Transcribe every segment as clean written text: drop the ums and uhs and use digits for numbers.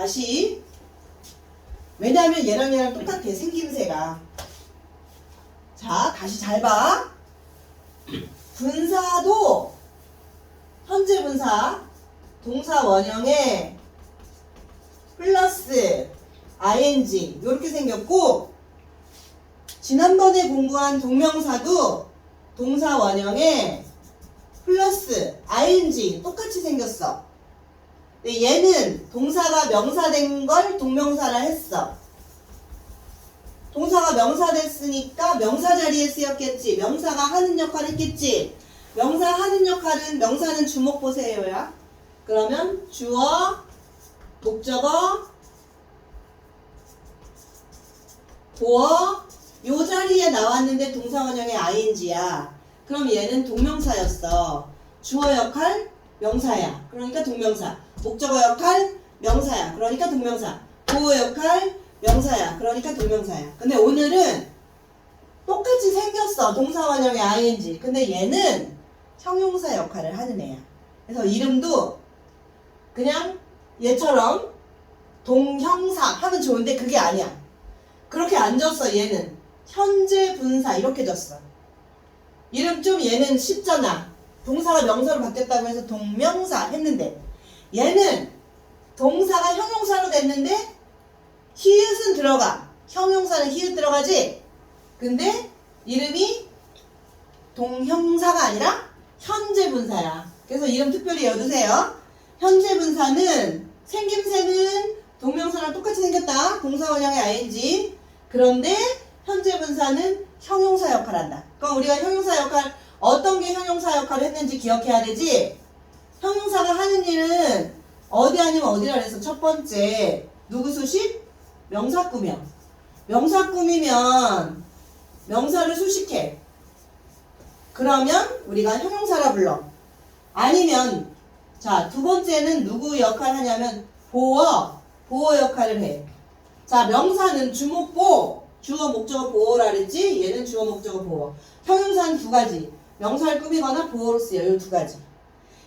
다시. 왜냐하면 얘랑 똑같아. 생김새가. 자, 다시 잘 봐. 분사도 현재 분사 동사 원형에 플러스 ing 이렇게 생겼고, 지난번에 공부한 동명사도 동사 원형에 플러스 ing 똑같이 생겼어. 근데 얘는 동사가 명사 된 걸 동명사라 했어. 동사가 명사 됐으니까 명사 자리에 쓰였겠지. 명사가 하는 역할을 했겠지. 명사 하는 역할은, 명사는 주목 보세요야. 그러면 주어, 목적어, 보어, 요 자리에 나왔는데 동사 원형의 ing야. 그럼 얘는 동명사였어. 주어 역할, 명사야. 그러니까 동명사. 목적어 역할, 명사야. 그러니까 동명사. 보어 역할, 명사야. 그러니까 동명사야. 근데 오늘은 똑같이 생겼어. 동사 원형의 ing. 근데 얘는 형용사 역할을 하는 애야. 그래서 이름도 그냥 얘처럼 동형사 하면 좋은데 그게 아니야. 그렇게 안 줬어. 얘는 현재 분사 이렇게 줬어. 이름 좀 얘는 쉽잖아. 동사가 명사로 바뀌었다고 해서 동명사 했는데, 얘는 동사가 형용사로 됐는데 히읗은 들어가. 형용사는 히읗 들어가지? 근데 이름이 동형사가 아니라 현재 분사야. 그래서 이름 특별히 외워두세요. 현재 분사는 생김새는 동명사랑 똑같이 생겼다. 동사 원형의 ing. 그런데 현재 분사는 형용사 역할을 한다. 그럼 우리가 형용사 역할, 어떤 게 형용사 역할을 했는지 기억해야 되지? 형용사가 하는 일은 어디 아니면 어디라 그랬어. 첫 번째, 누구 수식? 명사 꾸며. 명사 꾸미면 명사를 수식해. 그러면 우리가 형용사라 불러. 아니면, 자, 두 번째는 누구 역할을 하냐면 보어 역할을 해. 자, 명사는 주목보, 주어 목적어 보어라 그랬지? 얘는 주어 목적어 보어. 형용사는 두 가지. 명사를 꾸미거나 보어로 쓰여. 이 두 가지.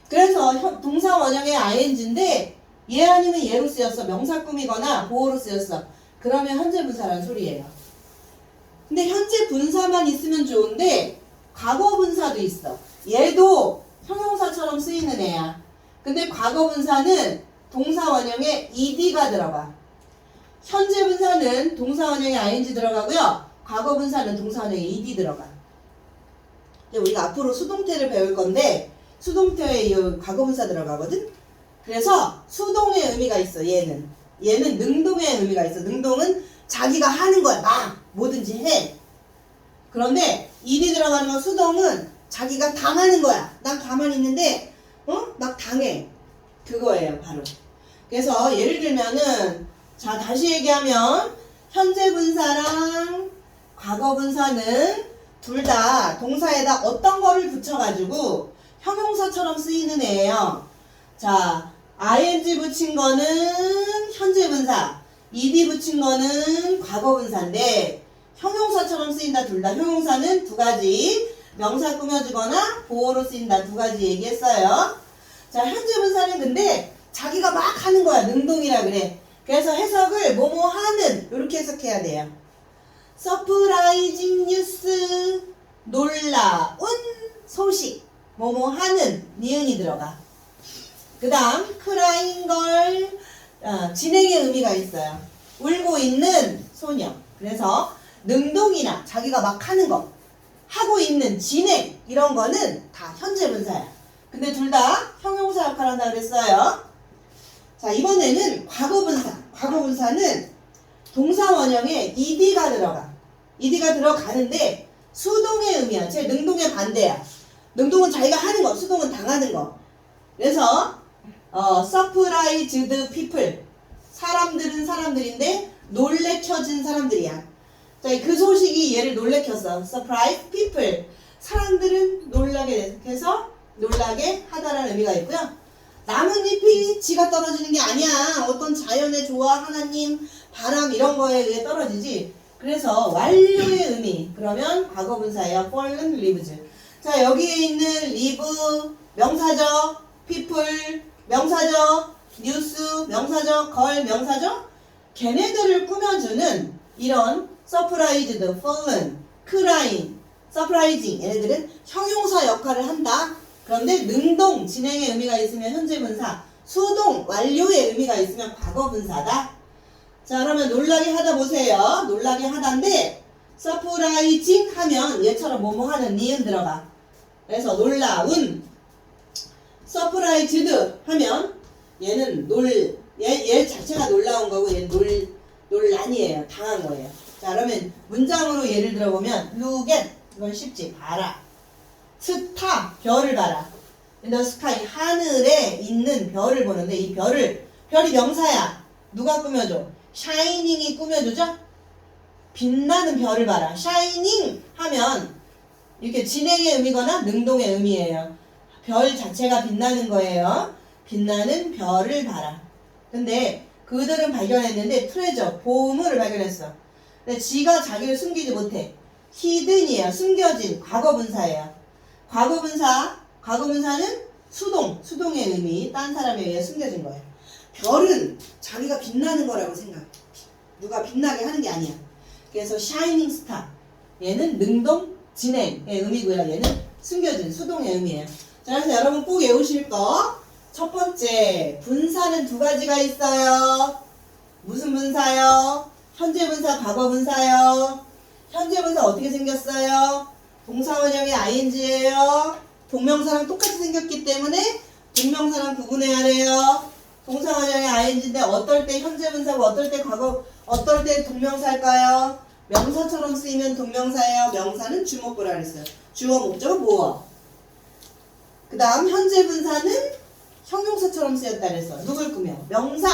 그래서 동사 원형의 ing인데 얘 아니면 얘로 쓰였어. 명사 꾸미거나 보어로 쓰였어. 그러면 현재 분사라는 소리예요. 근데 현재 분사만 있으면 좋은데 과거 분사도 있어. 얘도 형용사처럼 쓰이는 애야. 근데 과거 분사는 동사 원형에 ed가 들어가. 현재 분사는 동사 원형에 ing 들어가고요. 과거 분사는 동사 원형에 ed 들어가. 이제 우리가 앞으로 수동태를 배울 건데 수동태에 이 과거 분사 들어가거든. 그래서 수동의 의미가 있어. 얘는 능동의 의미가 있어. 능동은 자기가 하는 거야. 막 뭐든지 해. 그런데 ed이 들어가는 건 수동은 자기가 당하는 거야. 난 가만히 있는데 막 당해. 그거예요 바로. 그래서 예를 들면은, 자, 다시 얘기하면 현재 분사랑 과거 분사는 둘 다 동사에다 어떤 거를 붙여가지고 형용사처럼 쓰이는 애예요. 자, ing 붙인 거는 현재 분사, ed 붙인 거는 과거 분사인데 형용사처럼 쓰인다. 둘 다. 형용사는 두 가지. 명사 꾸며주거나 보어로 쓰인다. 두 가지 얘기했어요. 자, 현재 분사는 근데 자기가 막 하는 거야. 능동이라 그래. 그래서 해석을 뭐뭐 하는 이렇게 해석해야 돼요. 서프라이징 뉴스, 놀라운 소식, 뭐뭐 하는 니은이 들어가. 그 다음 crying girl, 진행의 의미가 있어요. 울고 있는 소녀. 그래서 능동이나 자기가 막 하는 거, 하고 있는 진행, 이런 거는 다 현재 분사야. 근데 둘 다 형용사 역할을 한다 그랬어요. 자, 이번에는 과거 분사. 과거 분사는 동사 원형에 ed가 들어가. ed가 들어가는데 수동의 의미야. 제 능동의 반대야. 능동은 자기가 하는 거, 수동은 당하는 거. 그래서 surprised people. 사람들은 사람들인데 놀래켜진 사람들이야. 자, 그 소식이 얘를 놀래켰어. surprise people. 사람들은 놀라게 돼서 놀라게 하다라는 의미가 있고요. 나뭇잎이 지가 떨어지는 게 아니야. 어떤 자연의 조화, 하나님, 바람 이런 거에 의해 떨어지지. 그래서 완료의 의미. 그러면 과거 분사예요. fallen leaves. 자, 여기에 있는 live 명사죠. people 명사죠. 뉴스 명사죠. 걸 명사죠. 걔네들을 꾸며주는 이런 surprised, fallen, crying, surprising 얘네들은 형용사 역할을 한다. 그런데 능동 진행의 의미가 있으면 현재 분사, 수동 완료의 의미가 있으면 과거 분사다. 자, 그러면 놀라게 하다 보세요. 놀라게 하다인데 surprising 하면 얘처럼 뭐뭐 하는 니은 들어가. 그래서 놀라운. surprised 하면 얘는 얘 자체가 놀라운 거고 얘는 논란이에요. 당한 거예요. 자, 그러면 문장으로 예를 들어보면 look at 이건 쉽지. 봐라. 스타 별을 봐라. the sky 하늘에 있는 별을 보는데 이 별이 명사야. 누가 꾸며줘? shining이 꾸며주죠? 빛나는 별을 봐라. shining 하면 이렇게 진행의 의미거나 능동의 의미예요. 별 자체가 빛나는 거예요. 빛나는 별을 봐라. 근데 그들은 발견했는데 트레저 보물을 발견했어. 근데 지가 자기를 숨기지 못해. 히든이에요. 숨겨진 과거분사예요. 과거분사는 수동의 의미. 딴 사람에 의해 숨겨진 거예요. 별은 자기가 빛나는 거라고 생각해. 누가 빛나게 하는 게 아니야. 그래서 shining star 얘는 능동 진행의 의미고요. 얘는 숨겨진 수동의 의미예요. 자, 그래서 여러분 꼭 외우실 거. 첫 번째, 분사는 두 가지가 있어요. 무슨 분사요? 현재 분사, 과거 분사요. 현재 분사 어떻게 생겼어요? 동사원형의 ing예요. 동명사랑 똑같이 생겼기 때문에 동명사랑 구분해야 돼요. 동사원형의 ing인데 어떨 때 현재 분사고 어떨 때 과거, 어떨 때 동명사일까요? 명사처럼 쓰이면 동명사예요. 명사는 주목구라 그랬어요. 주어, 목적어, 보어. 그 다음 현재 분사는 형용사처럼 쓰였다 그랬어. 누굴 꾸며? 명사.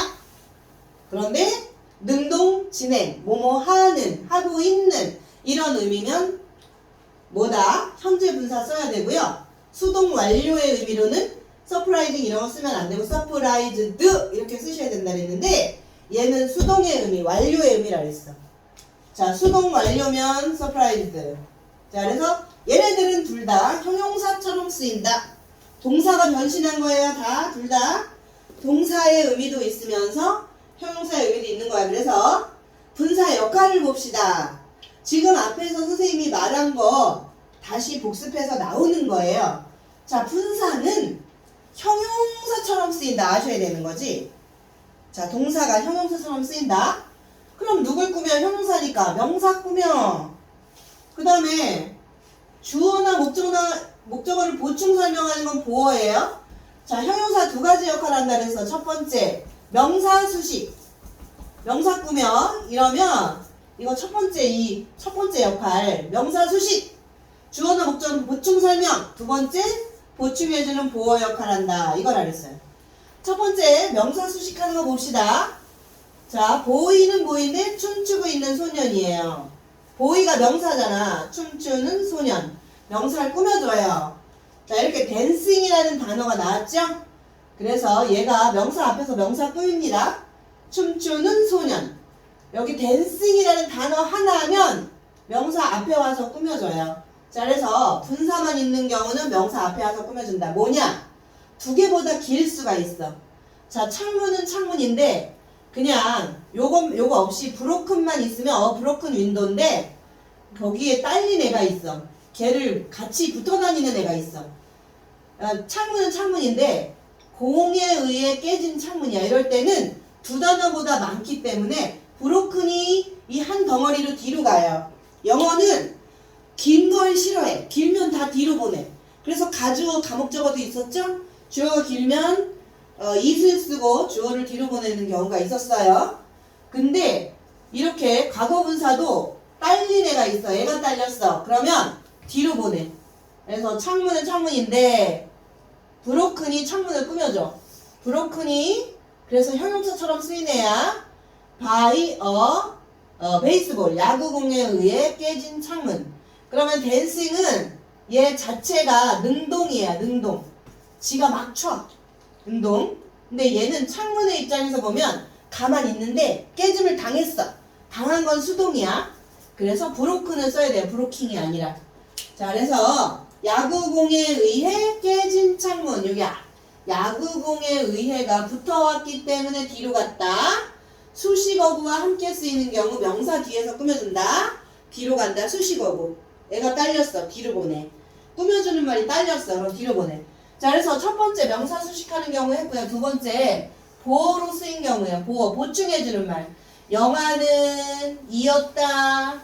그런데 능동, 진행, 뭐뭐 하는, 하고 있는 이런 의미면 뭐다? 현재 분사 써야 되고요. 수동 완료의 의미로는 surprising 이런 거 쓰면 안 되고 surprised 이렇게 쓰셔야 된다 그랬는데 얘는 수동의 의미, 완료의 의미라 그랬어. 자, 수동 완료면 surprised. 자, 그래서 얘네들은 둘 다 형용사처럼 쓰인다. 동사가 변신한 거예요. 다 둘 다 동사의 의미도 있으면서 형용사의 의미도 있는 거야. 그래서 분사의 역할을 봅시다. 지금 앞에서 선생님이 말한 거 다시 복습해서 나오는 거예요. 자, 분사는 형용사처럼 쓰인다 아셔야 되는 거지. 자, 동사가 형용사처럼 쓰인다. 그럼 누굴 꾸며? 형용사니까 명사 꾸며. 그 다음에 주어나 목적어를 보충 설명하는 건 보어예요. 자, 형용사 두 가지 역할을 한다 그래서 첫 번째 명사 수식. 명사 꾸며 이러면 이거 첫 번째 역할 명사 수식. 주어나 목적어는 보충 설명. 두 번째 보충해주는 보어 역할 한다. 이걸 알았어요. 첫 번째 명사 수식하는 거 봅시다. 자, 보이는 보이인데 춤추고 있는 소년이에요. 보이가 명사잖아. 춤추는 소년. 명사를 꾸며줘요. 자, 이렇게 댄싱이라는 단어가 나왔죠? 그래서 얘가 명사 앞에서 명사 꾸밉니다. 춤추는 소년. 여기 댄싱이라는 단어 하나 하면 명사 앞에 와서 꾸며줘요. 자, 그래서 분사만 있는 경우는 명사 앞에 와서 꾸며준다. 뭐냐? 두 개보다 길 수가 있어. 자, 창문은 창문인데 그냥 요거 없이 브로큰만 있으면 브로큰 윈도인데 거기에 딸린 애가 있어. 걔를 같이 붙어 다니는 애가 있어. 창문은 창문인데 공에 의해 깨진 창문이야. 이럴 때는 두 단어보다 많기 때문에 브로큰이 이 한 덩어리로 뒤로 가요. 영어는 긴 걸 싫어해. 길면 다 뒤로 보내. 그래서 가주어 가목적어도 있었죠? 주어가 길면 it을 쓰고 주어를 뒤로 보내는 경우가 있었어요. 근데 이렇게 과거분사도 딸린 애가 있어. 애가 딸렸어. 그러면 뒤로 보내. 그래서 창문은 창문인데 브로큰이 창문을 꾸며줘. 브로큰이 그래서 형용사처럼 쓰인 애야. by 베이스볼 야구공에 의해 깨진 창문. 그러면 댄싱은 얘 자체가 능동이야. 능동. 지가 막 춰. 능동. 근데 얘는 창문의 입장에서 보면 가만히 있는데 깨짐을 당했어. 당한 건 수동이야. 그래서 브로큰을 써야 돼요. 브로킹이 아니라. 자, 그래서 야구공에 의해 깨진 창문. 여기 야구공의 의해가 붙어왔기 때문에 뒤로 갔다. 수식어구와 함께 쓰이는 경우 명사 뒤에서 꾸며준다. 뒤로 간다. 수식어구. 애가 딸렸어. 뒤로 보내. 꾸며주는 말이 딸렸어. 그럼 뒤로 보내. 자, 그래서 첫 번째 명사 수식하는 경우 했고요. 두 번째 보어로 쓰인 경우예요. 보어. 보충해주는 말. 영화는 이었다.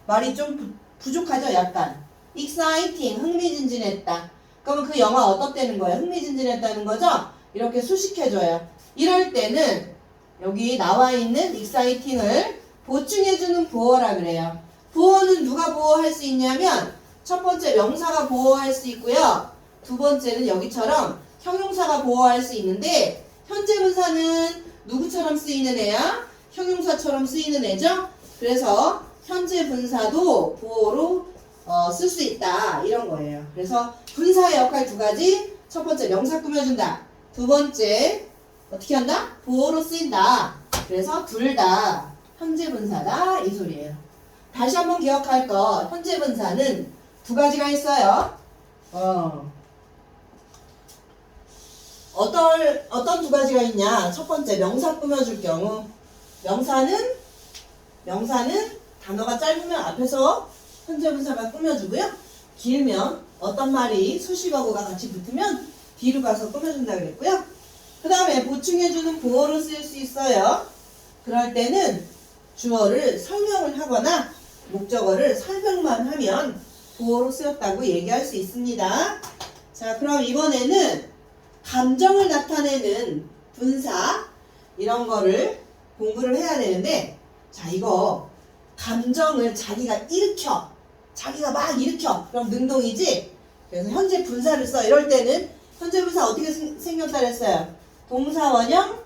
말이 좀 부족하죠? 약간. exciting. 흥미진진했다. 그러면 그 영화 어떻다는 거예요? 흥미진진했다는 거죠? 이렇게 수식해줘요. 이럴 때는 여기 나와 있는 exciting을 보충해주는 보어라 그래요. 보어는 누가 보어할 수 있냐면 첫 번째 명사가 보어할 수 있고요. 두 번째는 여기처럼 형용사가 보어할 수 있는데 현재 분사는 누구처럼 쓰이는 애야? 형용사처럼 쓰이는 애죠? 그래서 현재 분사도 보어로 쓸 수 있다 이런 거예요. 그래서 분사의 역할 두 가지. 첫 번째 명사 꾸며준다. 두 번째 어떻게 한다? 보어로 쓰인다. 그래서 둘 다 현재 분사다 이 소리예요. 다시 한번 기억할 거. 현재 분사는 두 가지가 있어요. 어떤 두 가지가 있냐? 첫 번째 명사 꾸며줄 경우 명사는 단어가 짧으면 앞에서 현재 분사가 꾸며주고요. 길면 어떤 말이 수식어구가 같이 붙으면 뒤로 가서 꾸며준다 그랬고요. 그 다음에 보충해주는 보어로 쓸 수 있어요. 그럴 때는 주어를 설명을 하거나 목적어를 설명만 하면 보어로 쓰였다고 얘기할 수 있습니다. 자, 그럼 이번에는 감정을 나타내는 분사 이런 거를 공부를 해야 되는데, 자, 이거 감정을 자기가 막 일으켜. 그럼 능동이지? 그래서 현재 분사를 써. 이럴 때는 현재 분사 어떻게 생겼다 그랬어요? 동사 원형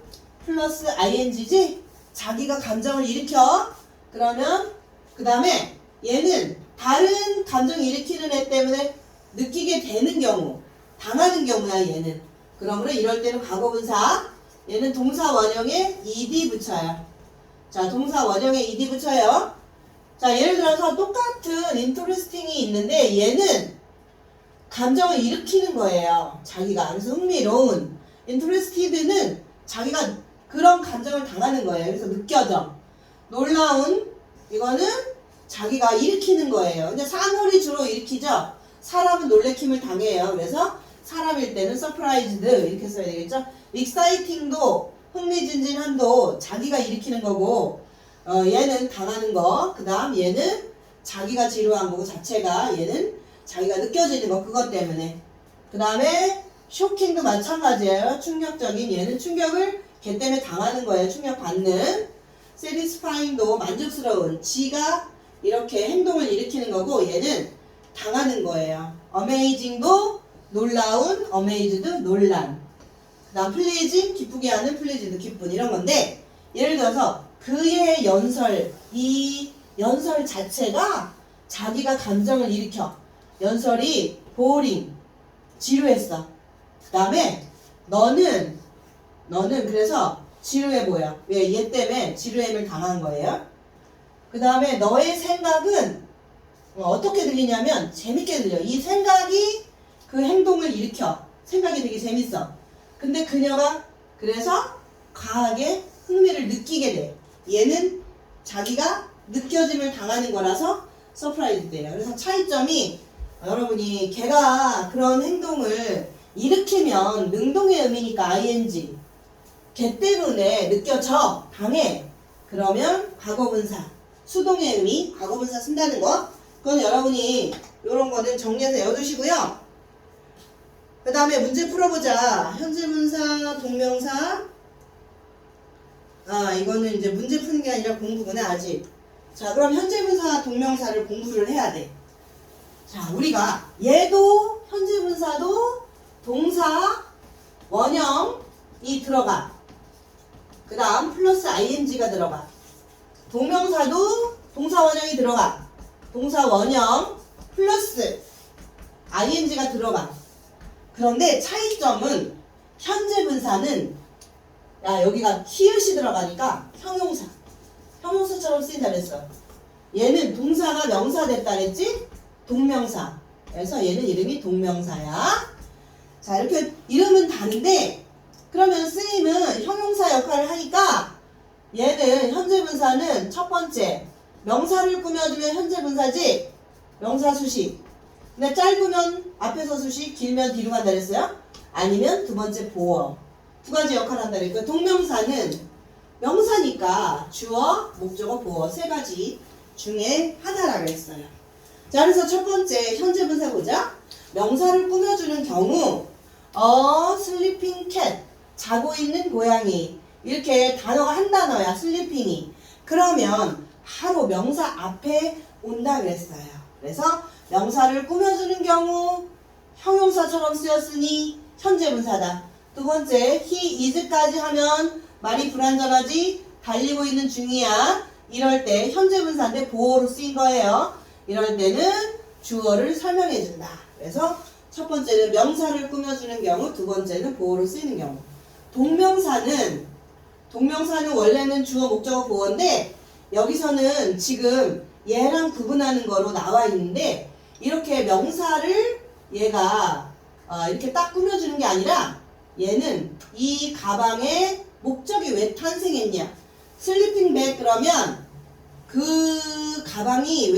플러스 ing지? 자기가 감정을 일으켜. 그러면 그 다음에 얘는 다른 감정을 일으키는 애 때문에 느끼게 되는 경우, 당하는 경우야 얘는. 그러므로 이럴 때는 과거분사. 얘는 동사 원형에 ed 붙여요. 자, 동사 원형에 ed 붙여요. 자, 예를 들어서 똑같은 interesting이 있는데 얘는 감정을 일으키는 거예요. 자기가. 그래서 흥미로운. interested는 자기가 그런 감정을 당하는 거예요. 그래서 느껴져. 놀라운. 이거는 자기가 일으키는 거예요. 근데 사물이 주로 일으키죠. 사람은 놀래킴을 당해요. 그래서 사람일 때는 surprised 이렇게 써야 되겠죠. exciting도 흥미진진함도 자기가 일으키는 거고, 얘는 당하는 거. 그 다음 얘는 자기가 지루한 거고, 자체가 얘는 자기가 느껴지는 거. 그것 때문에. 그 다음에 쇼킹도 마찬가지예요. 충격적인. 얘는 충격을 걔 때문에 당하는 거예요. 충격받는. satisfying도 만족스러운. 지가 이렇게 행동을 일으키는 거고, 얘는 당하는 거예요. amazing도 놀라운. amazed 놀란. 그 다음 pleasing 기쁘게 하는. pleased 기쁜. 이런 건데, 예를 들어서 그의 연설, 이 연설 자체가 자기가 감정을 일으켜. 연설이 boring, 지루했어. 그 다음에 너는 그래서 지루해 보여. 왜? 얘 때문에 지루함을 당한 거예요. 그 다음에 너의 생각은 어떻게 들리냐면 재밌게 들려. 이 생각이 그 행동을 일으켜. 생각이 되게 재밌어. 근데 그녀가 그래서 강하게 흥미를 느끼게 돼. 얘는 자기가 느껴짐을 당하는 거라서 서프라이즈 돼요. 그래서 차이점이 여러분이 걔가 그런 행동을 일으키면 능동의 의미니까 ing. 걔 때문에 느껴져. 당해. 그러면 과거분사. 수동의 의미. 과거분사 쓴다는 거. 그건 여러분이 이런 거는 정리해서 외워두시고요. 그 다음에 문제 풀어보자. 현재분사, 동명사. 이거는 이제 문제 푸는 게 아니라 공부구나, 아직. 자, 그럼 현재분사, 동명사를 공부를 해야 돼. 자, 우리가 얘도 현재분사도 동사 원형이 들어가. 그 다음 플러스 ing가 들어가. 동명사도 동사 원형이 들어가. 동사 원형 플러스 ing가 들어가. 그런데 차이점은 현재분사는 여기가 히읗이 들어가니까 형용사처럼 쓰인다 그랬어. 얘는 동사가 명사 됐다 그랬지? 동명사. 그래서 얘는 이름이 동명사야. 자, 이렇게 이름은 다른데 그러면 스님은 형용사 역할을 하니까 얘는 현재 분사는 첫 번째 명사를 꾸며주면 현재 분사지 명사 수식. 근데 짧으면 앞에서 수식, 길면 뒤로 간다 그랬어요? 아니면 두 번째 보어. 두 가지 역할을 한다 그랬고요. 동명사는 명사니까 주어, 목적어, 보어 세 가지 중에 하나라 그랬어요. 자, 그래서 첫 번째 현재 분사 보자. 명사를 꾸며주는 경우 sleeping cat 자고 있는 고양이 이렇게 단어가 한 단어야 sleeping이. 그러면 바로 명사 앞에 온다 그랬어요. 그래서 명사를 꾸며주는 경우 형용사처럼 쓰였으니 현재 분사다. 두 번째 he is까지 하면 말이 불완전하지 달리고 있는 중이야. 이럴 때 현재 분사인데 보어로 쓰인 거예요. 이럴 때는 주어를 설명해 준다. 그래서 첫 번째는 명사를 꾸며주는 경우, 두 번째는 보어로 쓰이는 경우. 동명사는 원래는 주어, 목적어, 보어인데 여기서는 지금 얘랑 구분하는 거로 나와 있는데 이렇게 명사를 얘가 이렇게 딱 꾸며주는 게 아니라 얘는 이 가방의 목적이 왜 탄생했냐. 슬리핑 백 그러면 그 가방이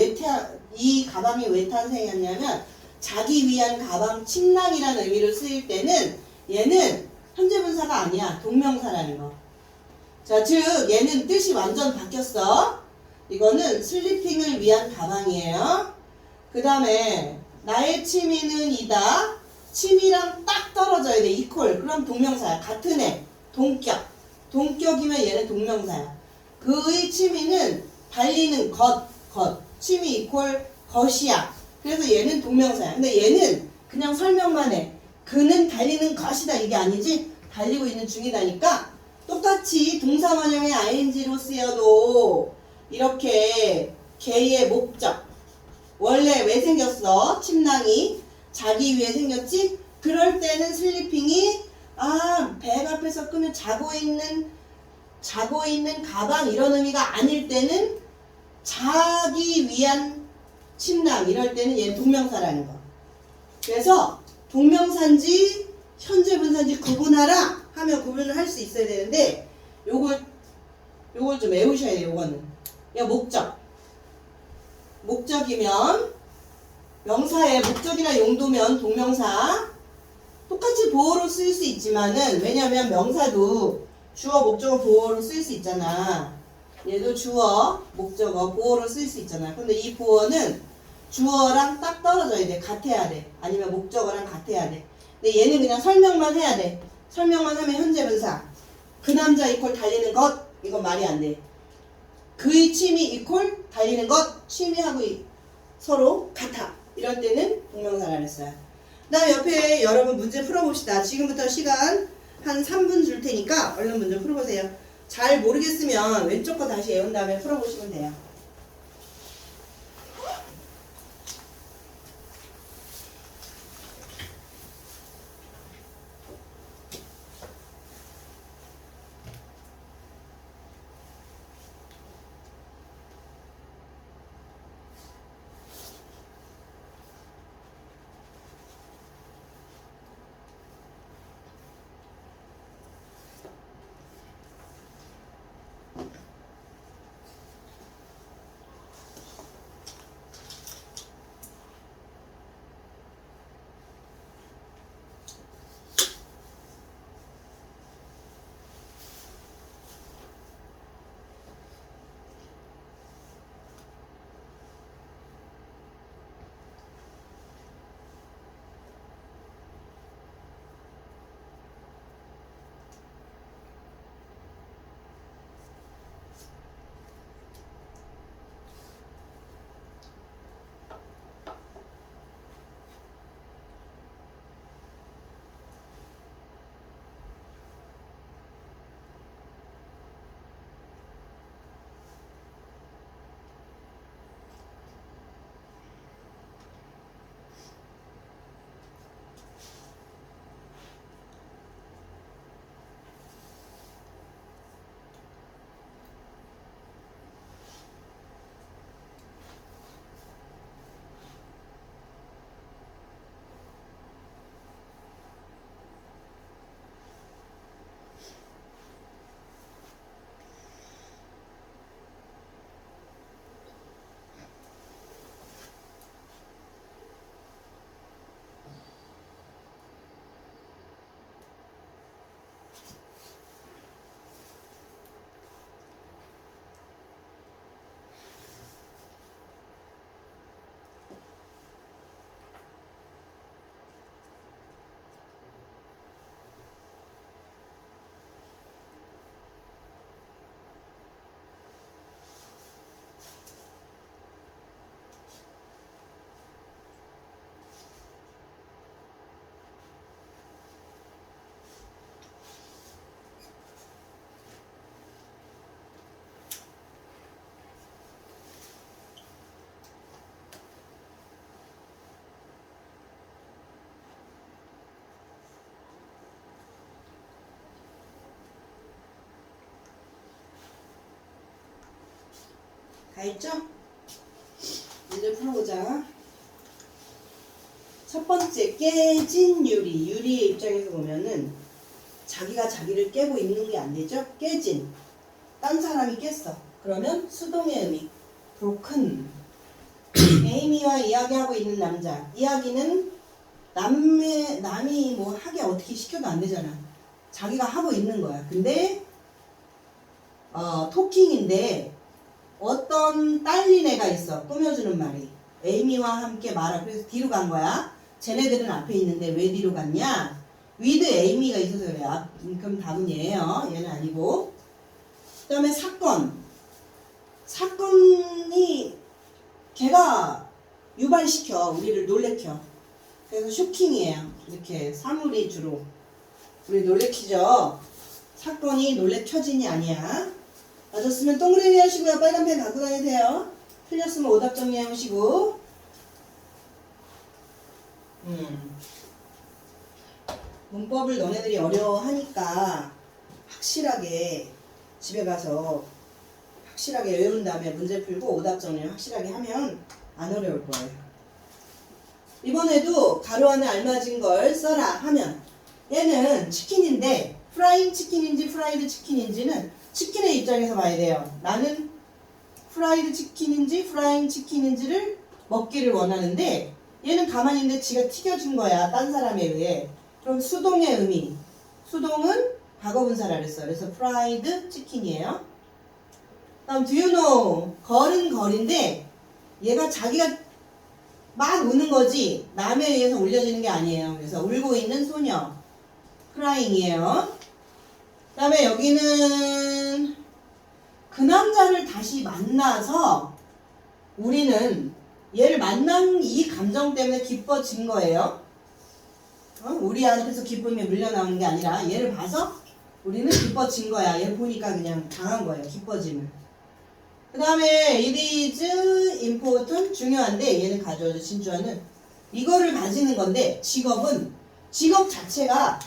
이 가방이 왜 탄생했냐면 자기 위한 가방 침낭이라는 의미로 쓰일 때는 얘는 현재 분사가 아니야. 동명사라는 거. 자, 즉 얘는 뜻이 완전 바뀌었어. 이거는 슬리핑을 위한 가방이에요. 그 다음에 나의 취미는 이다. 취미랑 딱 떨어져야 돼. 이퀄. 그럼 동명사야. 같은 애. 동격. 동격이면 얘는 동명사야. 그의 취미는 달리는 것. 취미 이퀄 것이야. 그래서 얘는 동명사야. 근데 얘는 그냥 설명만 해. 그는 달리는 것이다. 이게 아니지. 달리고 있는 중이다니까 똑같이 동사 원형의 ing로 쓰여도 이렇게 걔의 목적. 원래 왜 생겼어? 침낭이 자기 위해 생겼지? 그럴 때는 슬리핑이 백 앞에서 끄면 자고 있는 가방 이런 의미가 아닐 때는 자기 위한 침낭 이럴 때는 얘는 동명사라는 거. 그래서 동명사인지 현재 분사인지 구분하라 하면 구분을 할 수 있어야 되는데 요걸 좀 외우셔야 돼요. 요거는 목적이면 명사의 목적이나 용도면 동명사 똑같이 보어로 쓰일 수 있지만은 왜냐면 명사도 주어, 목적어, 보어로 쓰일 수 있잖아. 얘도 주어, 목적어, 보어로 쓰일 수 있잖아. 근데 이 보어는 주어랑 딱 떨어져야 돼. 같아야 돼. 아니면 목적어랑 같아야 돼. 근데 얘는 그냥 설명만 해야 돼. 설명만 하면 현재 분사. 그 남자 이퀄 달리는 것. 이건 말이 안 돼. 그의 취미 이퀄 달리는 것. 취미하고 서로 같아. 이럴 때는 동명사라 그랬어요. 그 다음에 옆에 여러분 문제 풀어봅시다. 지금부터 시간 한 3분 줄 테니까 얼른 문제 풀어보세요. 잘 모르겠으면 왼쪽 거 다시 외운 다음에 풀어보시면 돼요. 다 했죠? 문제 풀어보자. 첫 번째, 깨진 유리. 유리의 입장에서 보면은 자기가 자기를 깨고 있는 게 안 되죠? 깨진. 딴 사람이 깼어. 그러면 수동의 의미. broken. 에이미와 이야기하고 있는 남자. 이야기는 남이 뭐 하게 어떻게 시켜도 안 되잖아. 자기가 하고 있는 거야. 근데 토킹인데 어떤 딸린 애가 있어. 꾸며주는 말이. 에이미와 함께 말하. 그래서 뒤로 간 거야. 쟤네들은 앞에 있는데 왜 뒤로 갔냐? with 에이미가 있어서 그래요. 그럼 답은 얘예요. 얘는 아니고. 그 다음에 사건. 사건이 걔가 유발시켜. 우리를 놀래켜. 그래서 쇼킹이에요. 이렇게 사물이 주로 우리 놀래키죠. 사건이 놀래켜진이 아니야. 맞았으면 동그라미 하시고요. 빨간 펜 갖고 다니세요. 틀렸으면 오답 정리해 오시고. 문법을 너네들이 어려워하니까 확실하게 집에 가서 확실하게 외운 다음에 문제 풀고 오답 정리를 확실하게 하면 안 어려울 거예요. 이번에도 가로 안에 알맞은 걸 써라 하면 얘는 치킨인데 프라잉 치킨인지 프라이드 치킨인지는 치킨의 입장에서 봐야 돼요. 나는 프라이드 치킨인지 프라잉 치킨인지를 먹기를 원하는데 얘는 가만히 있는데 지가 튀겨진 거야. 딴 사람에 의해. 그럼 수동의 의미. 수동은 과거분사를 했어. 그래서 프라이드 치킨이에요. 다음 do you know? 걸은 걸인데 얘가 자기가 막 우는 거지 남에 의해서 울려지는 게 아니에요. 그래서 울고 있는 소녀. crying이에요. 그 다음에 여기는 그 남자를 다시 만나서 우리는 얘를 만난 이 감정 때문에 기뻐진 거예요. 우리한테서 기쁨이 물려나오는 게 아니라 얘를 봐서 우리는 기뻐진 거야. 얘 보니까 그냥 당한 거예요. 기뻐짐을. 그 다음에 it is important 중요한데 얘는 가져오죠. 진주어는 이거를 가지는 건데 직업은 직업 자체가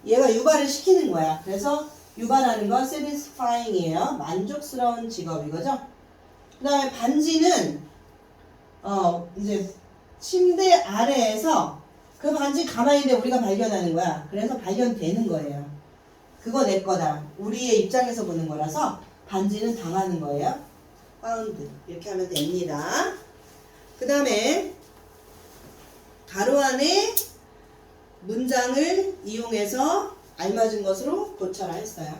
얘가 유발을 시키는 거야. 그래서 유발하는 건 satisfying이에요. 만족스러운 직업 이거죠. 그 다음에 반지는 이제 침대 아래에서 그 반지 가만히 있는데 우리가 발견하는 거야. 그래서 발견되는 거예요. 그거 내 거다. 우리의 입장에서 보는 거라서 반지는 당하는 거예요. found 이렇게 하면 됩니다. 그 다음에 가로 안에 문장을 이용해서 알맞은 것으로 고쳐라 했어요.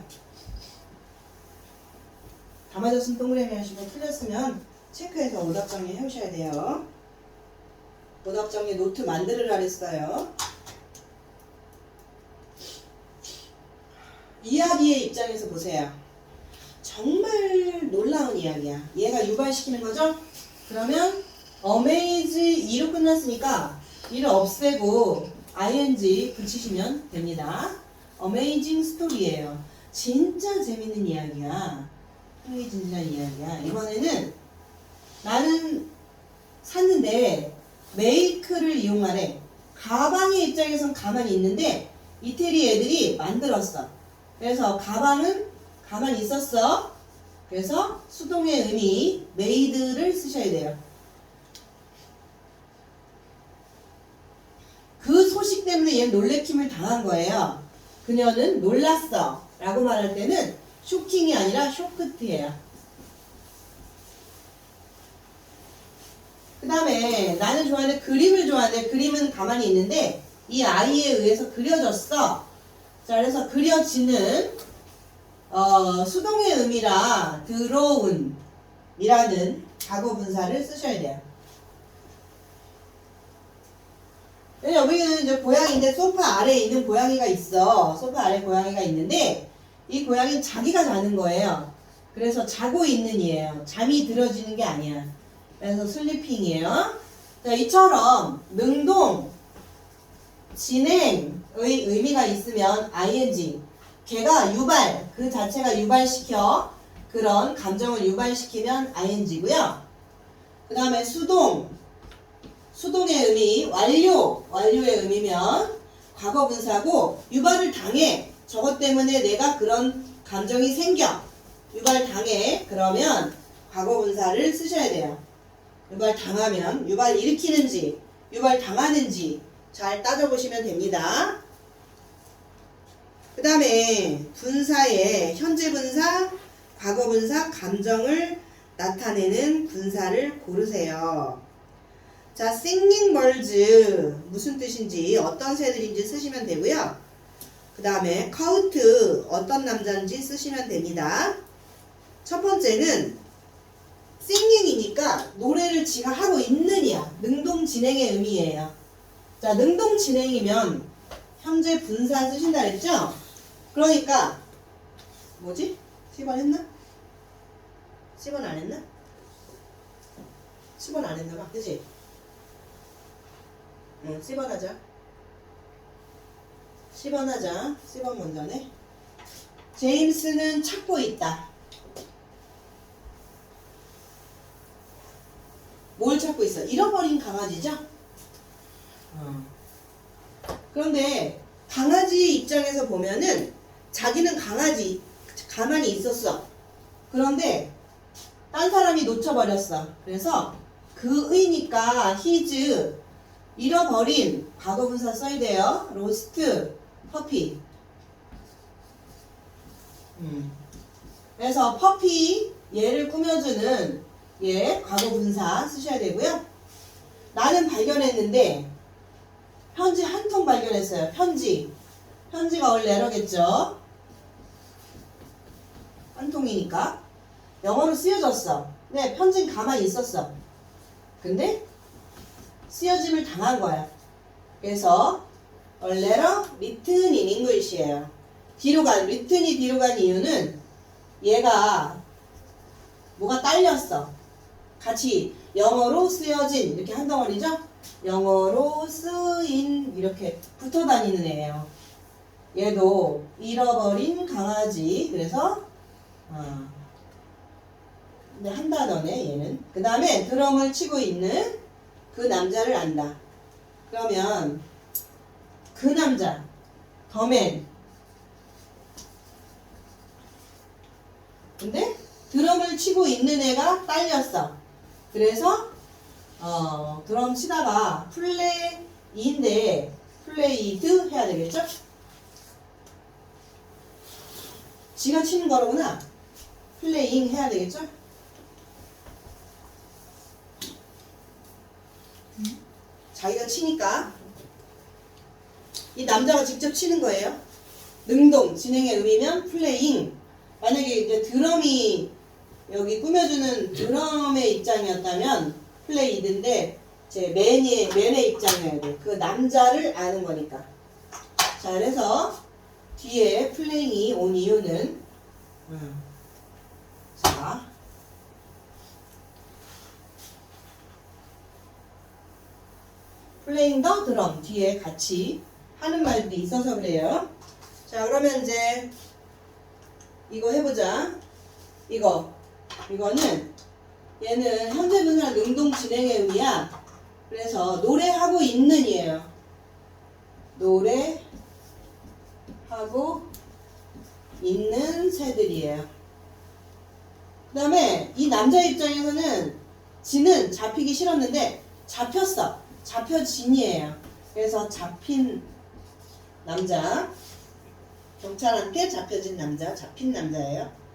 다 맞았으면 동그라미 하시고 틀렸으면 체크해서 오답 정리 해오셔야 돼요. 오답 정리 노트 만들으라 그랬어요. 이야기의 입장에서 보세요. 정말 놀라운 이야기야. 얘가 유발시키는 거죠? 그러면 amaze 2로 끝났으니까 이를 없애고 ing 붙이시면 됩니다. amazing story예요. 진짜 재밌는 이야기야. 흥미진진한 이야기야. 이번에는 나는 샀는데 make를 이용하래. 가방의 입장에선 가만히 있는데 이태리 애들이 만들었어. 그래서 가방은 가만히 있었어. 그래서 수동의 의미 made를 쓰셔야 돼요. 그 소식 때문에 얘는 놀래킴을 당한 거예요. 그녀는 놀랐어 라고 말할 때는 쇼킹이 아니라 쇼크트예요. 그 다음에 나는 좋아하는데 그림을 좋아하는데 그림은 가만히 있는데 이 아이에 의해서 그려졌어. 자, 그래서 그려지는 수동의 의미라 drawn 이라는 과거 분사를 쓰셔야 돼요. 여기는 이제 고양이인데 소파 아래에 있는 고양이가 있어. 소파 아래 고양이가 있는데 이 고양이는 자기가 자는 거예요. 그래서 자고 있는 이에요. 잠이 들어지는 게 아니야. 그래서 슬리핑이에요. 자, 이처럼 능동, 진행의 의미가 있으면 ing. 걔가 유발, 그 자체가 유발시켜 그런 감정을 유발시키면 ing고요. 그 다음에 수동, 수동의 의미, 완료의 의미면 과거분사고 유발을 당해. 저것 때문에 내가 그런 감정이 생겨. 유발 당해. 그러면 과거분사를 쓰셔야 돼요. 유발당하면 유발 일으키는지 유발당하는지 잘 따져보시면 됩니다. 그 다음에 분사에 현재분사, 과거분사, 감정을 나타내는 분사를 고르세요. 자, singing birds 무슨 뜻인지 어떤 새들인지 쓰시면 되고요. 그 다음에 coat 어떤 남자인지 쓰시면 됩니다. 첫 번째는 singing이니까 노래를 지가 하고 있느냐 능동 진행의 의미예요. 자, 능동 진행이면 현재 분사 쓰신다 그랬죠? 그러니까 뭐지? 10번 했나? 10번 안 했나? 10번 안 했나 봐. 그치? 응, 10번 하자. 10번 하자. 10번 먼저네. 제임스는 찾고 있다. 뭘 찾고 있어? 잃어버린 강아지죠? 그런데 강아지 입장에서 보면은 자기는 강아지 가만히 있었어. 그런데 딴 사람이 놓쳐버렸어. 그래서 그의니까 his 잃어버린 과거분사 써야 돼요. lost puppy. 그래서 puppy 얘를 꾸며주는 얘 과거분사 쓰셔야 되고요. 나는 발견했는데 편지 한 통 발견했어요. 편지가 원래 에러겠죠. 한 통이니까 영어로 쓰여졌어. 네, 편지는 가만히 있었어. 근데 쓰여짐을 당한 거야. 그래서 a letter written in English예요. written이 뒤로 간 이유는 얘가 뭐가 딸렸어. 같이 영어로 쓰여진 이렇게 한 덩어리죠. 영어로 쓰인 이렇게 붙어 다니는 애예요. 얘도 잃어버린 강아지. 그래서 근데 한 단어네 얘는. 그 다음에 드럼을 치고 있는 그 남자를 안다. 그러면 그 남자 더맨. 근데 드럼을 치고 있는 애가 딸렸어. 그래서 드럼 치다가 플레이인데 플레이드 해야 되겠죠? 지가 치는 거로구나. 플레잉 해야 되겠죠? 자기가 치니까 이 남자가 직접 치는 거예요. 능동 진행의 의미면 플레잉. 만약에 이제 드럼이 여기 꾸며주는 드럼의 입장이었다면 플레이드인데 제 맨의 입장이어야 돼. 그 남자를 아는 거니까. 자, 그래서 뒤에 플레잉이 온 이유는 자, 플레잉 더 드럼 뒤에 같이 하는 말들이 있어서 그래요. 자, 그러면 이제 이거 해보자. 이거는 얘는 현재 분사 능동 진행의 의미야. 그래서 노래하고 있는 이에요. 노래하고 있는 새들이에요. 그 다음에 이 남자 입장에서는 지는 잡히기 싫었는데 잡혔어. 잡혀진이에요. 그래서 잡힌 남자. 경찰한테 잡혀진 남자. 잡힌 남자예요.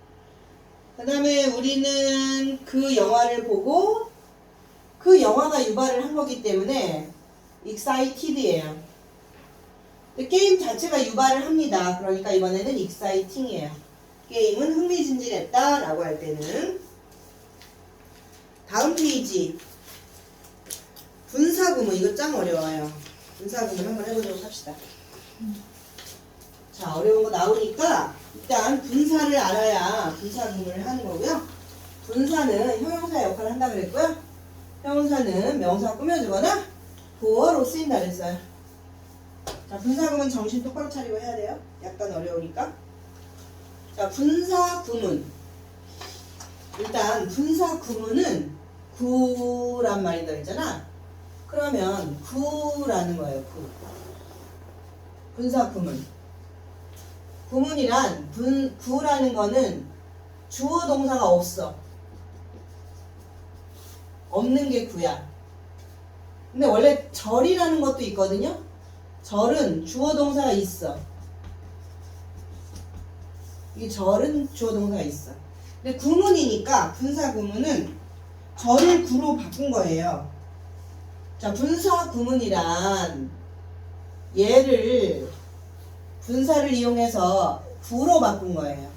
그 다음에 우리는 그 영화를 보고 그 영화가 유발을 한 거기 때문에 excited예요. 근데 게임 자체가 유발을 합니다. 그러니까 이번에는 exciting이에요. 게임은 흥미진진했다 라고 할 때는. 다음 페이지 분사구문. 이거 짱 어려워요. 분사구문 한번 해보도록 합시다. 자, 어려운 거 나오니까 일단 분사를 알아야 분사구문을 하는 거고요. 분사는 형용사 역할을 한다 그랬고요. 형용사는 명사 꾸며주거나 보어로 쓰인다 그랬어요. 자, 분사구문 정신 똑바로 차리고 해야 돼요. 약간 어려우니까. 자, 분사구문. 일단 분사구문은 구란 말이 들어있잖아. 그러면 구라는 거예요. 분사구문. 구문이란 구라는 거는 주어 동사가 없어. 없는 게 구야. 근데 원래 절이라는 것도 있거든요. 절은 주어 동사가 있어. 이 절은 주어 동사가 있어. 근데 구문이니까 분사 구문은 절을 구로 바꾼 거예요. 자, 분사 구문이란 얘를 분사를 이용해서 구로 바꾼 거예요.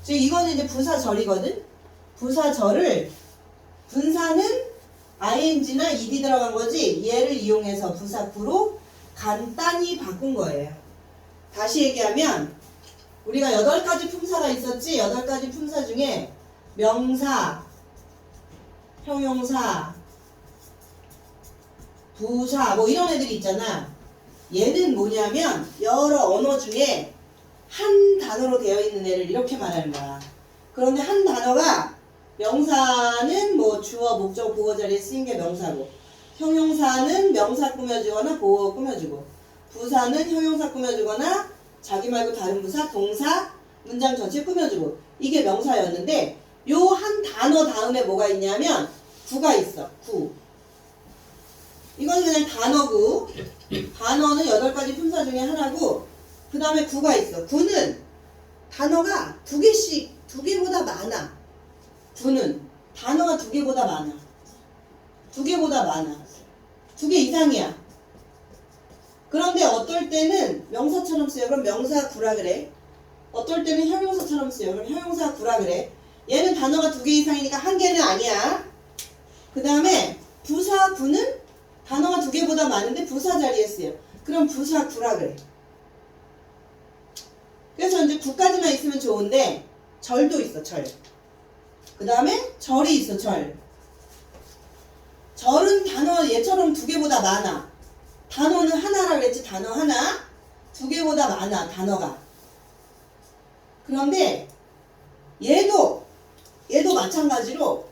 즉 이거는 이제 부사절이거든. 부사절을 분사는 ing나 ed 들어간 거지 얘를 이용해서 부사구로 간단히 바꾼 거예요. 다시 얘기하면 우리가 8가지 품사가 있었지. 8가지 품사 중에 명사, 형용사, 부사 뭐 이런 애들이 있잖아. 얘는 뭐냐면 여러 언어 중에 한 단어로 되어 있는 애를 이렇게 말하는 거야. 그런데 한 단어가 명사는 뭐 주어, 목적, 보어 자리에 쓰인 게 명사고, 형용사는 명사 꾸며주거나 보어 꾸며주고, 부사는 형용사 꾸며주거나 자기 말고 다른 부사, 동사, 문장 전체 꾸며주고, 이게 명사였는데 요 한 단어 다음에 뭐가 있냐면 구가 있어. 구. 이건 그냥 단어구. 단어는 8가지 품사 중에 하나고 그 다음에 구가 있어. 구는 단어가 2개씩, 2개보다 많아. 구는 단어가 2개보다 많아. 2개보다 많아. 2개 이상이야. 그런데 어떨 때는 명사처럼 쓰여. 그럼 명사 구라 그래. 어떨 때는 형용사처럼 쓰여. 그럼 형용사 구라 그래. 얘는 단어가 2개 이상이니까 1개는 아니야. 그 다음에 부사 구는 단어가 2개보다 많은데 부사 자리에 쓰여. 그럼 부사 구라 그래. 그래서 이제 구까지만 있으면 좋은데 절도 있어. 절. 그 다음에 절이 있어. 절. 절은 단어 얘처럼 2개보다 많아. 단어는 하나라 그랬지. 단어 하나. 2개보다 많아. 단어가. 그런데 얘도 마찬가지로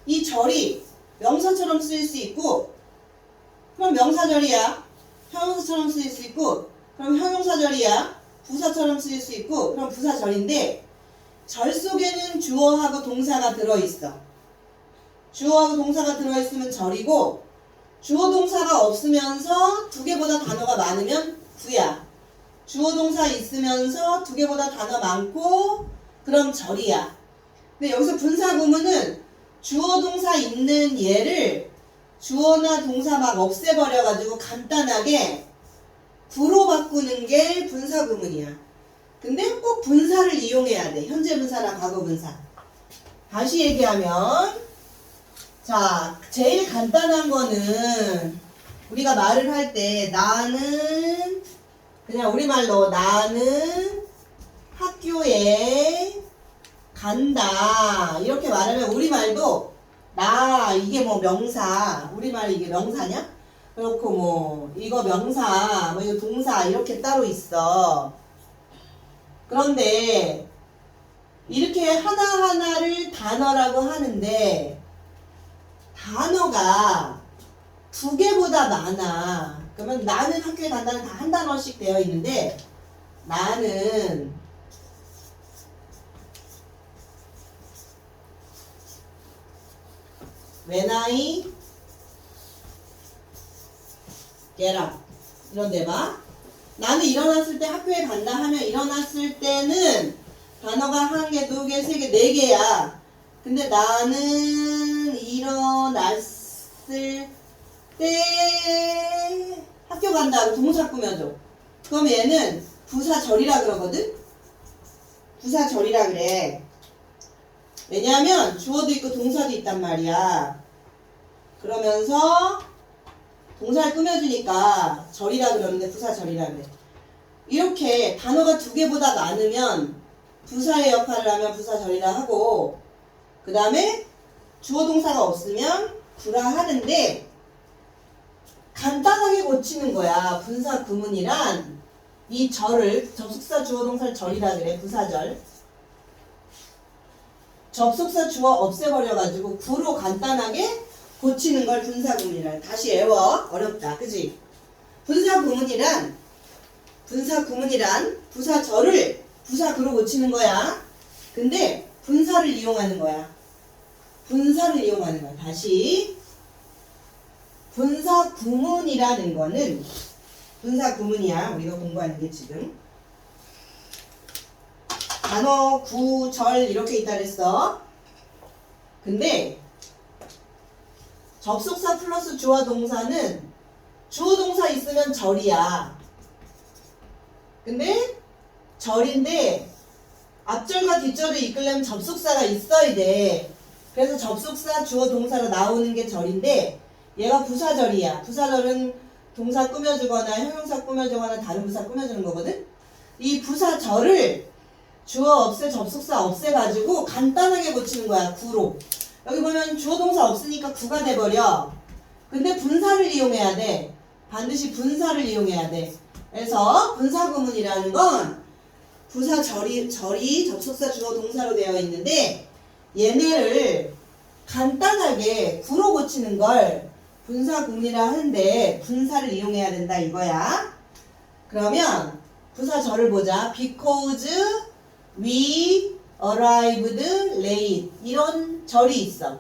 이 절이 명사처럼 쓰일 수 있고, 그럼 명사절이야. 형용사처럼 쓰일 수 있고, 그럼 형용사절이야. 부사처럼 쓰일 수 있고, 그럼 부사절인데 절 속에는 주어하고 동사가 들어있어. 주어하고 동사가 들어있으면 절이고, 주어 동사가 없으면서 2개보다 단어가 많으면 구야. 주어 동사 있으면서 2개보다 단어 많고 그럼 절이야. 근데 여기서 분사 구문은 주어 동사 있는 얘를 주어나 동사 막 없애버려가지고 간단하게 구로 바꾸는 게 분사 구문이야. 근데 꼭 분사를 이용해야 돼. 현재 분사나 과거 분사. 다시 얘기하면, 자, 제일 간단한 거는 우리가 말을 할 때 나는, 그냥 우리말로 나는 학교에 간다 이렇게 말하면 우리말도 나 이게 뭐 명사, 우리말 이게 명사냐? 그렇고 뭐 이거 명사, 뭐 이거 동사 이렇게 따로 있어. 그런데 이렇게 하나하나를 단어라고 하는데 단어가 2개보다 많아. 그러면 나는 학교에 간다는 다 한 단어씩 되어 있는데 나는 when I get up 이런 데 봐. 나는 일어났을 때 학교에 간다 하면 일어났을 때는 단어가 1개, 2개, 3개, 4개야. 근데 나는 일어났을 때 학교 간다고 동사 꾸며줘. 그럼 얘는 부사절이라 그러거든? 부사절이라 그래. 왜냐하면 주어도 있고 동사도 있단 말이야. 그러면서 동사를 꾸며주니까 절이라 그러는데 부사절이라 그래. 이렇게 단어가 2개보다 많으면 부사의 역할을 하면 부사절이라 하고, 그 다음에 주어 동사가 없으면 구라 하는데 간단하게 고치는 거야. 분사 구문이란 이 절을, 접속사 주어 동사를 절이라 그래. 부사절. 접속사 주어 없애버려가지고 구로 간단하게 고치는 걸 분사 구문이라. 다시 외워. 어렵다. 그지? 분사 구문이란 부사절을 부사구로 고치는 거야. 근데 분사를 이용하는 거야. 분사를 이용하는 거야. 다시 분사 구문이라는 거는 분사 구문이야. 우리가 공부하는 게 지금 단어, 구, 절 이렇게 있다 그랬어. 근데 접속사 플러스 주어 동사는 주어 동사 있으면 절이야. 근데 절인데 앞절과 뒷절을 이끌려면 접속사가 있어야 돼. 그래서 접속사 주어 동사로 나오는 게 절인데 얘가 부사절이야. 부사절은 동사 꾸며주거나 형용사 꾸며주거나 다른 부사 꾸며주는 거거든. 이 부사절을 주어 없애 접속사 없애가지고 간단하게 고치는 거야. 구로. 여기 보면 주어 동사 없으니까 구가 돼버려. 근데 분사를 이용해야 돼. 반드시 분사를 이용해야 돼. 그래서 분사 구문이라는 건 부사절이 접속사 주어 동사로 되어 있는데 얘네를 간단하게 구로 고치는 걸 분사 구문이라 하는데 분사를 이용해야 된다 이거야. 그러면 부사절을 보자. Because we arrived late 이런 절이 있어.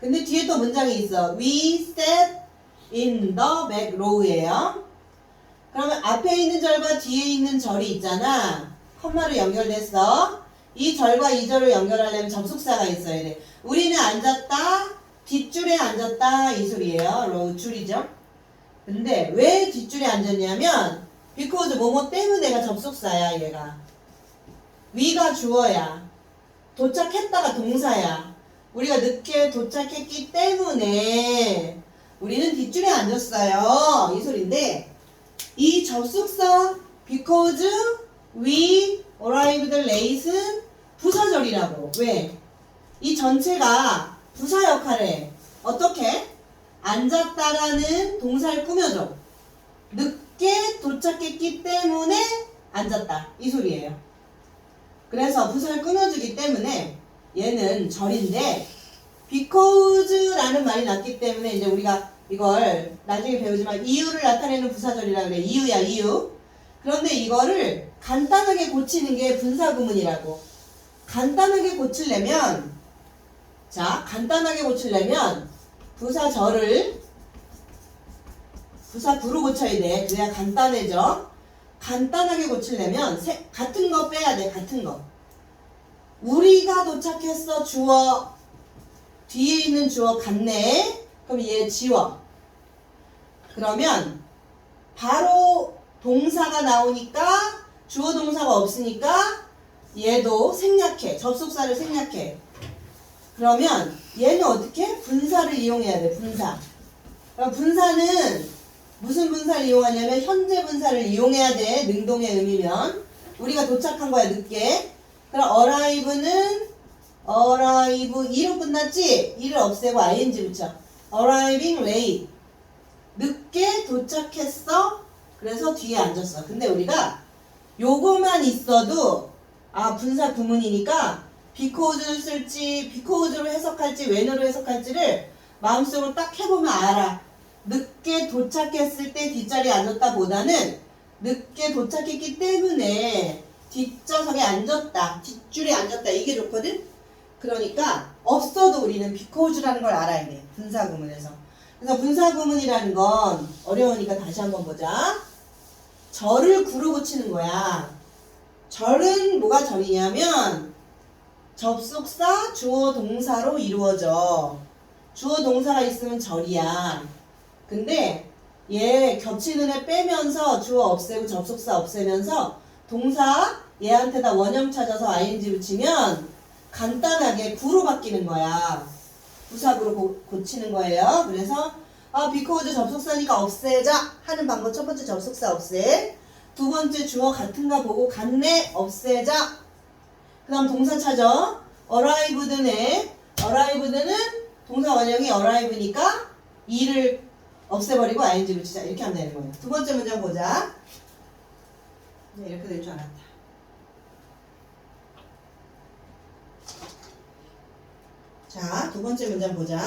근데 뒤에 또 문장이 있어. We sat in the back row예요. 그러면 앞에 있는 절과 뒤에 있는 절이 있잖아. 컴마로 연결됐어. 이 절과 이 절을 연결하려면 접속사가 있어야 돼. 우리는 앉았다, 뒷줄에 앉았다 이 소리예요. row 줄이죠. 근데 왜 뒷줄에 앉았냐면 because 뭐뭐 때문에가 접속사야 얘가. 위가 주어야. 도착했다가 동사야. 우리가 늦게 도착했기 때문에 우리는 뒷줄에 앉았어요. 이 소리인데 이 접속사 because we arrived late은 부사절이라고. 왜? 이 전체가 부사 역할을 해. 어떻게? 앉았다라는 동사를 꾸며줘. 늦게 도착했기 때문에 앉았다. 이 소리예요. 그래서 부사를 꾸며주기 때문에 얘는 절인데 because라는 말이 났기 때문에 이제 우리가 이걸 나중에 배우지만 이유를 나타내는 부사절이라 그래. 이유야 이유. 그런데 이거를 간단하게 고치는 게 분사구문이라고. 간단하게 고치려면 부사절을 부사구로 고쳐야 돼. 그래야 간단해져. 간단하게 고치려면 같은 거 빼야 돼. 같은 거. 우리가 도착했어. 주어. 뒤에 있는 주어 갔네. 그럼 얘 지워. 그러면 바로 동사가 나오니까 주어 동사가 없으니까 얘도 생략해. 접속사를 생략해. 그러면 얘는 어떻게? 분사를 이용해야 돼. 분사. 그럼 분사는 무슨 분사를 이용하냐면 현재 분사를 이용해야 돼. 능동의 의미면. 우리가 도착한 거야. 늦게. 그럼 arrive는 arrive 2로 끝났지? 2를 없애고 ing 붙여. arriving late. 늦게 도착했어. 그래서 뒤에 앉았어. 근데 우리가 요거만 있어도 분사 구문이니까 because를 쓸지 because로 해석할지 when으로 해석할지를 마음속으로 딱 해보면 알아. 늦게 도착했을 때 뒷자리에 앉았다 보다는 늦게 도착했기 때문에 뒷좌석에 앉았다. 뒷줄에 앉았다. 이게 좋거든? 그러니까 없어도 우리는 because라는 걸 알아야 돼. 분사 구문에서. 그래서 분사 구문이라는 건 어려우니까 다시 한번 보자. 절을 구로 고치는 거야. 절은 뭐가 절이냐면 접속사 주어 동사로 이루어져. 주어 동사가 있으면 절이야. 근데 얘 겹치는 애 빼면서 주어 없애고 접속사 없애면서 동사 얘한테다 원형 찾아서 ing 붙이면 간단하게 구로 바뀌는 거야. 부사구로 고치는 거예요. 그래서 because 접속사니까 없애자 하는 방법. 첫 번째 접속사 없애. 두 번째 주어 같은가 보고 같네 없애자. 그 다음 동사 찾아. arrived네. arrived는 동사 원형이 arrive니까 이를 없애버리고 ing 붙이자. 이렇게 하면 되는 거예요. 두 번째 문장 보자. 네, 이렇게 될 줄 알았다. 자, 두 번째 문장 보자.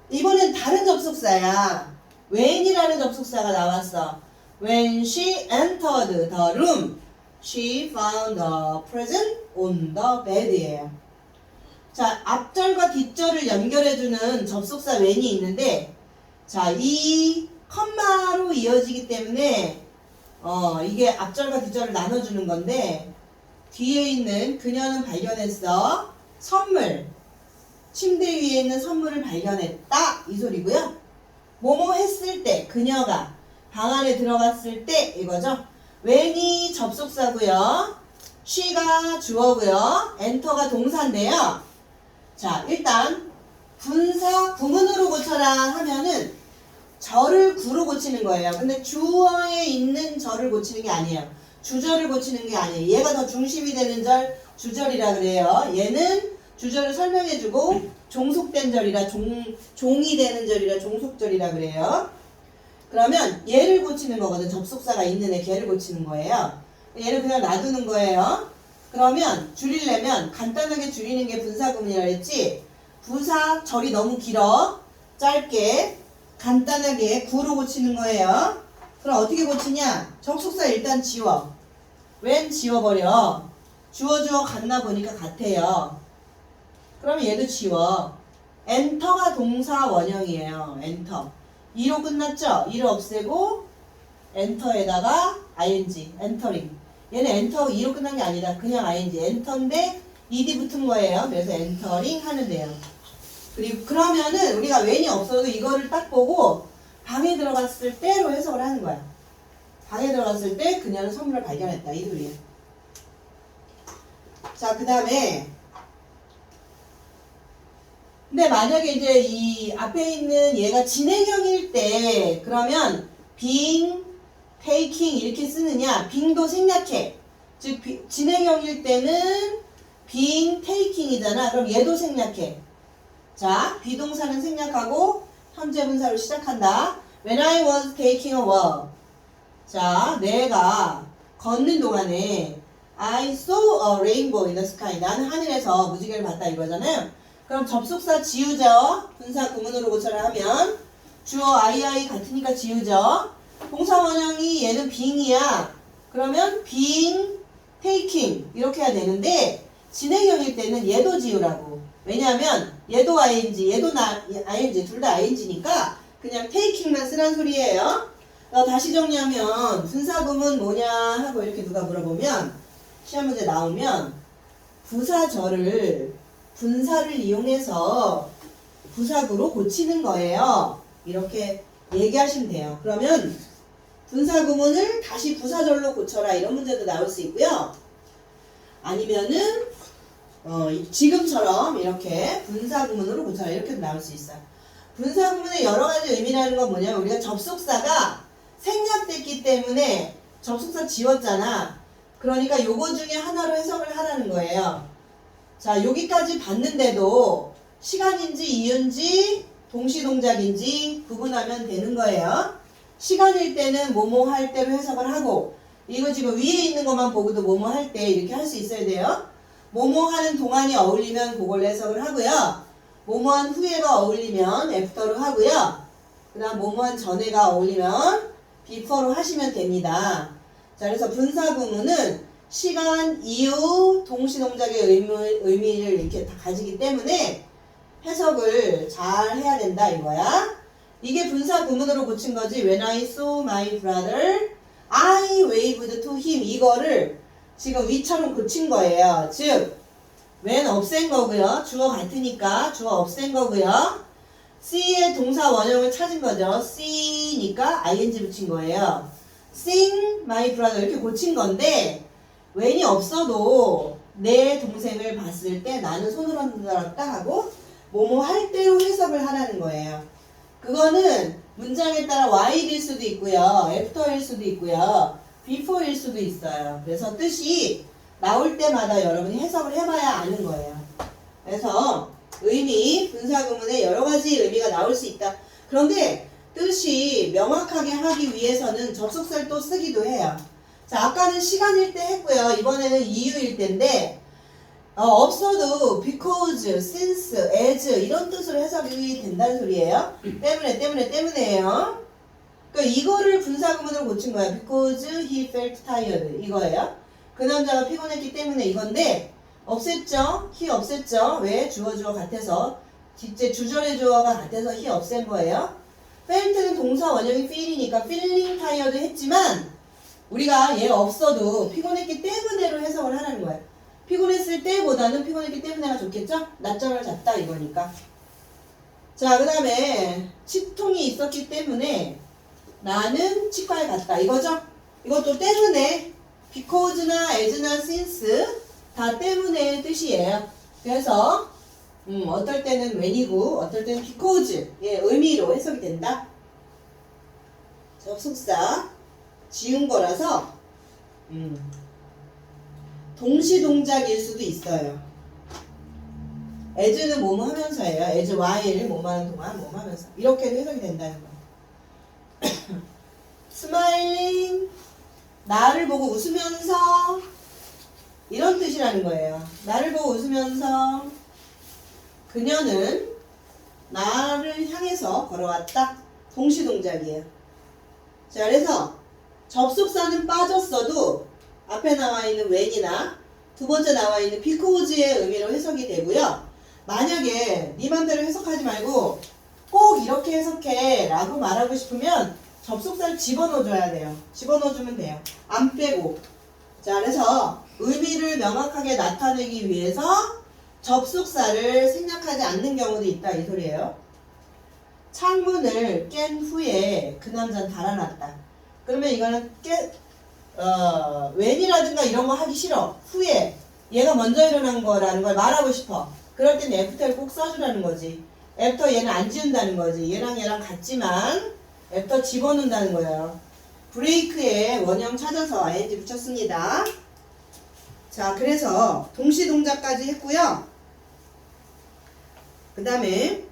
이번엔 다른 접속사야. when이라는 접속사가 나왔어. When she entered the room, she found a present on the bed예요. 자, 앞절과 뒷절을 연결해주는 접속사 when이 있는데, 자, 이 컴마로 이어지기 때문에 이게 앞절과 뒷절을 나눠주는 건데, 뒤에 있는 그녀는 발견했어. 선물. 침대 위에 있는 선물을 발견했다. 이 소리고요. 뭐뭐 했을 때, 그녀가 방 안에 들어갔을 때 이거죠. when이 접속사고요. she가 주어고요. enter가 동사인데요. 자, 일단 분사 구문으로 고쳐라 하면은 절을 구로 고치는 거예요. 근데 주어에 있는 절을 고치는 게 아니에요. 주절을 고치는 게 아니에요. 얘가 더 중심이 되는 절 주절이라 그래요. 얘는 주절을 설명해주고 종속된 절이라 종이 되는 절이라 종속절이라 그래요. 그러면 얘를 고치는 거거든. 접속사가 있는 애 걔를 고치는 거예요. 얘를 그냥 놔두는 거예요. 그러면 줄이려면 간단하게 줄이는 게 분사구문이라 그랬지. 부사 절이 너무 길어. 짧게 간단하게 구로 고치는 거예요. 그럼 어떻게 고치냐? 접속사 일단 지워. 웬 지워버려. 주어 같나 보니까 같아요. 그러면 얘도 지워. 엔터가 동사 원형이에요. 엔터. 2로 끝났죠? 2를 없애고 엔터에다가 ing, 엔터링. 얘는 엔터 2로 끝난 게 아니다. 그냥 ing. 엔터인데 ed 붙은 거예요. 그래서 엔터링 하면 돼요. 그리고 그러면은 우리가 when이 없어도 이거를 딱 보고 방에 들어갔을 때로 해석을 하는 거야. 방에 들어갔을 때 그녀는 선물을 발견했다. 이 소리야. 자, 그 다음에 근데 만약에 이제 이 앞에 있는 얘가 진행형일 때 그러면 being, taking 이렇게 쓰느냐? being도 생략해. 즉 진행형일 때는 being, taking이잖아. 그럼 얘도 생략해. 자, 비동사는 생략하고 현재 분사로 시작한다. When I was taking a walk. 자, 내가 걷는 동안에 I saw a rainbow in the sky. 나는 하늘에서 무지개를 봤다 이거잖아요. 그럼 접속사 지우죠. 분사 구문으로 고쳐라 하면 주어 I 같으니까 지우죠. 동사 원형이 얘는 being이야. 그러면 being, taking 이렇게 해야 되는데 진행형일 때는 얘도 지우라고. 왜냐하면 얘도 ing, 얘도 ing, 둘 다 ing니까 그냥 taking만 쓰란 소리예요. 다시 정리하면 분사구문 뭐냐 하고 이렇게 누가 물어보면 시험 문제 나오면 부사절을 분사를 이용해서 부사구로 고치는 거예요. 이렇게 얘기하시면 돼요. 그러면 분사구문을 다시 부사절로 고쳐라 이런 문제도 나올 수 있고요. 아니면은 지금처럼 이렇게 분사구문으로 고쳐라 이렇게도 나올 수 있어요. 분사구문의 여러 가지 의미라는 건 뭐냐면 우리가 접속사가 생략됐기 때문에 접속사 지웠잖아. 그러니까 요거 중에 하나로 해석을 하라는 거예요. 자, 여기까지 봤는데도 시간인지 이유인지 동시동작인지 구분하면 되는 거예요. 시간일 때는 뭐뭐 할 때로 해석을 하고 이거 지금 위에 있는 것만 보고도 뭐뭐 할 때 이렇게 할 수 있어야 돼요. 뭐뭐 하는 동안이 어울리면 그걸로 해석을 하고요. 뭐뭐한 후에가 어울리면 after로 하고요. 그 다음 뭐뭐한 전에가 어울리면 before로 하시면 됩니다. 자, 그래서 분사구문은 시간, 이유, 동시동작의 의미를 이렇게 다 가지기 때문에 해석을 잘 해야 된다 이거야. 이게 분사구문으로 고친 거지. When I saw my brother, I waved to him. 이거를 지금 위처럼 고친 거예요. 즉, when 없앤 거고요. 주어 같으니까 주어 없앤 거고요. see의 동사 원형을 찾은 거죠. see니까 ing 붙인 거예요. sing my brother 이렇게 고친 건데 when이 없어도 내 동생을 봤을 때 나는 손을 흔들었다 하고 뭐뭐 할 때로 해석을 하라는 거예요. 그거는 문장에 따라 while일 수도 있고요. after일 수도 있고요. before일 수도 있어요. 그래서 뜻이 나올 때마다 여러분이 해석을 해봐야 아는 거예요. 그래서 의미, 분사구문에 여러 가지 의미가 나올 수 있다. 그런데 뜻이 명확하게 하기 위해서는 접속사를 또 쓰기도 해요. 자, 아까는 시간일 때 했고요. 이번에는 이유일 때인데 없어도 because, since, as 이런 뜻으로 해석이 된다는 소리예요. 때문에예요. 그러니까 이거를 분사구문으로 고친 거예요. because he felt tired 이거예요. 그 남자가 피곤했기 때문에 이건데 없앴죠? 히 없앴죠? 왜? 주어 같아서. 뒷째 주절의 주어가 같아서 히 없앤 거예요. 펠트는 동사 원형이 feel이니까 feeling tired 했지만 우리가 얘가 없어도 피곤했기 때문에로 해석을 하라는 거예요. 피곤했을 때보다는 피곤했기 때문에가 좋겠죠? 낮잠을 잤다 이거니까. 자, 그 다음에 치통이 있었기 때문에 나는 치과에 갔다 이거죠? 이것도 때문에 because나 as나 since 다 때문에 뜻이에요. 그래서 어떨 때는 when이고 어떨 때는 because의 의미로 해석이 된다. 접속사 지운 거라서 동시동작일 수도 있어요. as는 뭐뭐 하면서예요. as while 뭐뭐 하는 동안 뭐뭐 하면서 이렇게도 해석이 된다는 거예요. smiling 나를 보고 웃으면서 이런 뜻이라는 거예요. 나를 보고 웃으면서 그녀는 나를 향해서 걸어왔다. 동시동작이에요. 자, 그래서 접속사는 빠졌어도 앞에 나와 있는 when이나 두 번째 나와 있는 because의 의미로 해석이 되고요. 만약에 네 맘대로 해석하지 말고 꼭 이렇게 해석해 라고 말하고 싶으면 접속사를 집어넣어줘야 돼요. 집어넣어주면 돼요. 안 빼고. 자, 그래서 의미를 명확하게 나타내기 위해서 접속사를 생략하지 않는 경우도 있다 이 소리예요. 창문을 깬 후에 그 남자는 달아났다. 그러면 이거는 when이라든가 이런 거 하기 싫어. 후에 얘가 먼저 일어난 거라는 걸 말하고 싶어. 그럴 땐 after를 꼭 써주라는 거지. after 얘는 안 지운다는 거지. 얘랑 같지만 after 집어넣는다는 거예요. 브레이크에 원형 찾아서 ing 붙였습니다. 자, 그래서 동시동작까지 했고요. 그 다음에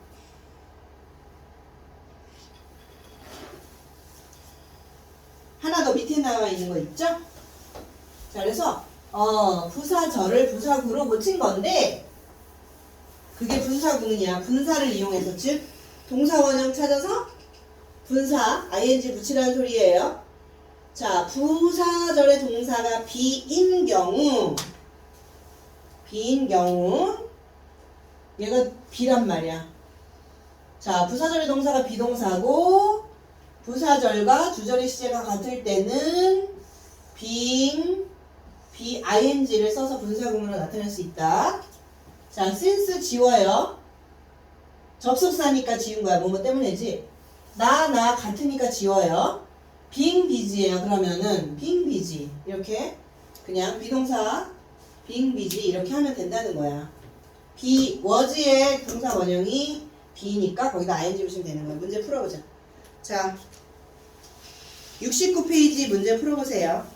하나 더 밑에 나와 있는 거 있죠? 자, 그래서 부사절을 부사구로 고친 건데 그게 분사구문이야. 분사를 이용해서 즉 동사 원형 찾아서 분사 ing 붙이라는 소리예요. 자, 부사절의 동사가 비인 경우 얘가 비란 말이야. 자, 부사절의 동사가 비동사고 부사절과 주절의 시제가 같을 때는 ing를 써서 분사구문으로 나타낼 수 있다. 자, since 지워요. 접속사니까 지운 거야. 뭐뭐 때문이지. 나 같으니까 지워요. being busy예요. 그러면은 being busy 이렇게 그냥 비동사 being busy 이렇게 하면 된다는 거야. was의 동사 원형이 be니까 거기다 ing 붙이면 되는 거야. 문제 풀어보자. 자, 69페이지 문제 풀어보세요.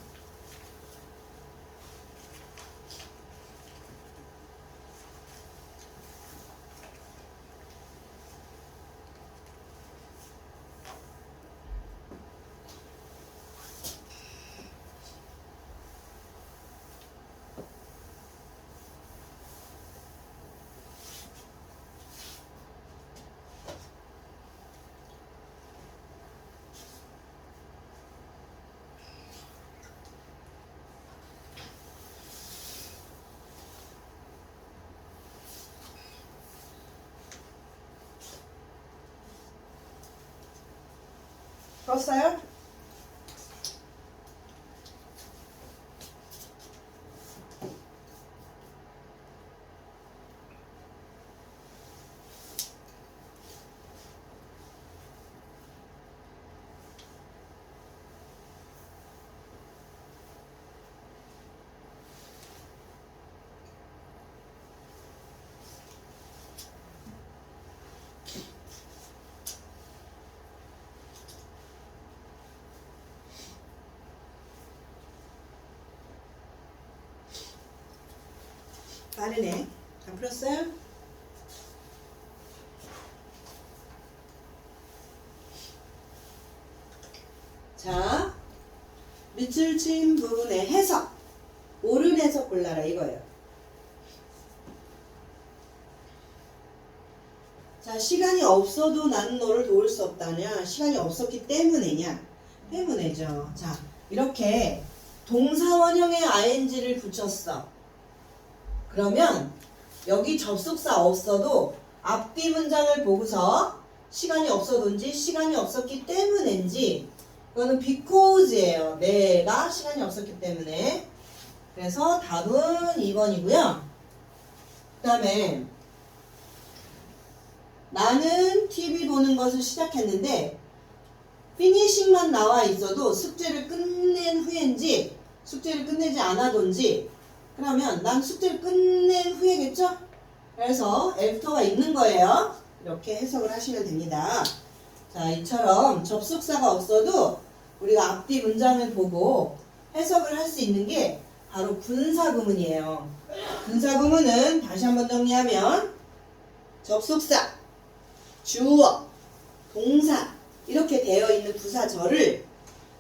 풀었어요? 빠르네. 다 풀었어요? 자, 밑줄 친 부분의 해석. 옳은 해석 골라라 이거예요. 자, 시간이 없어도 나는 너를 도울 수 없다냐? 시간이 없었기 때문에냐? 때문에죠. 자, 이렇게 동사원형의 ing를 붙였어. 그러면 여기 접속사 없어도 앞뒤 문장을 보고서 시간이 없어도인지 시간이 없었기 때문인지 이거는 because예요. 내가 시간이 없었기 때문에. 그래서 답은 2번이고요. 그 다음에 나는 TV 보는 것을 시작했는데 피니싱만 나와 있어도 숙제를 끝낸 후인지 숙제를 끝내지 않아도인지 그러면 난 숙제를 끝낸 후에겠죠? 그래서 애프터가 있는 거예요. 이렇게 해석을 하시면 됩니다. 자, 이처럼 접속사가 없어도 우리가 앞뒤 문장을 보고 해석을 할 수 있는 게 바로 분사구문이에요. 분사구문은 다시 한번 정리하면 접속사, 주어, 동사 이렇게 되어 있는 부사절을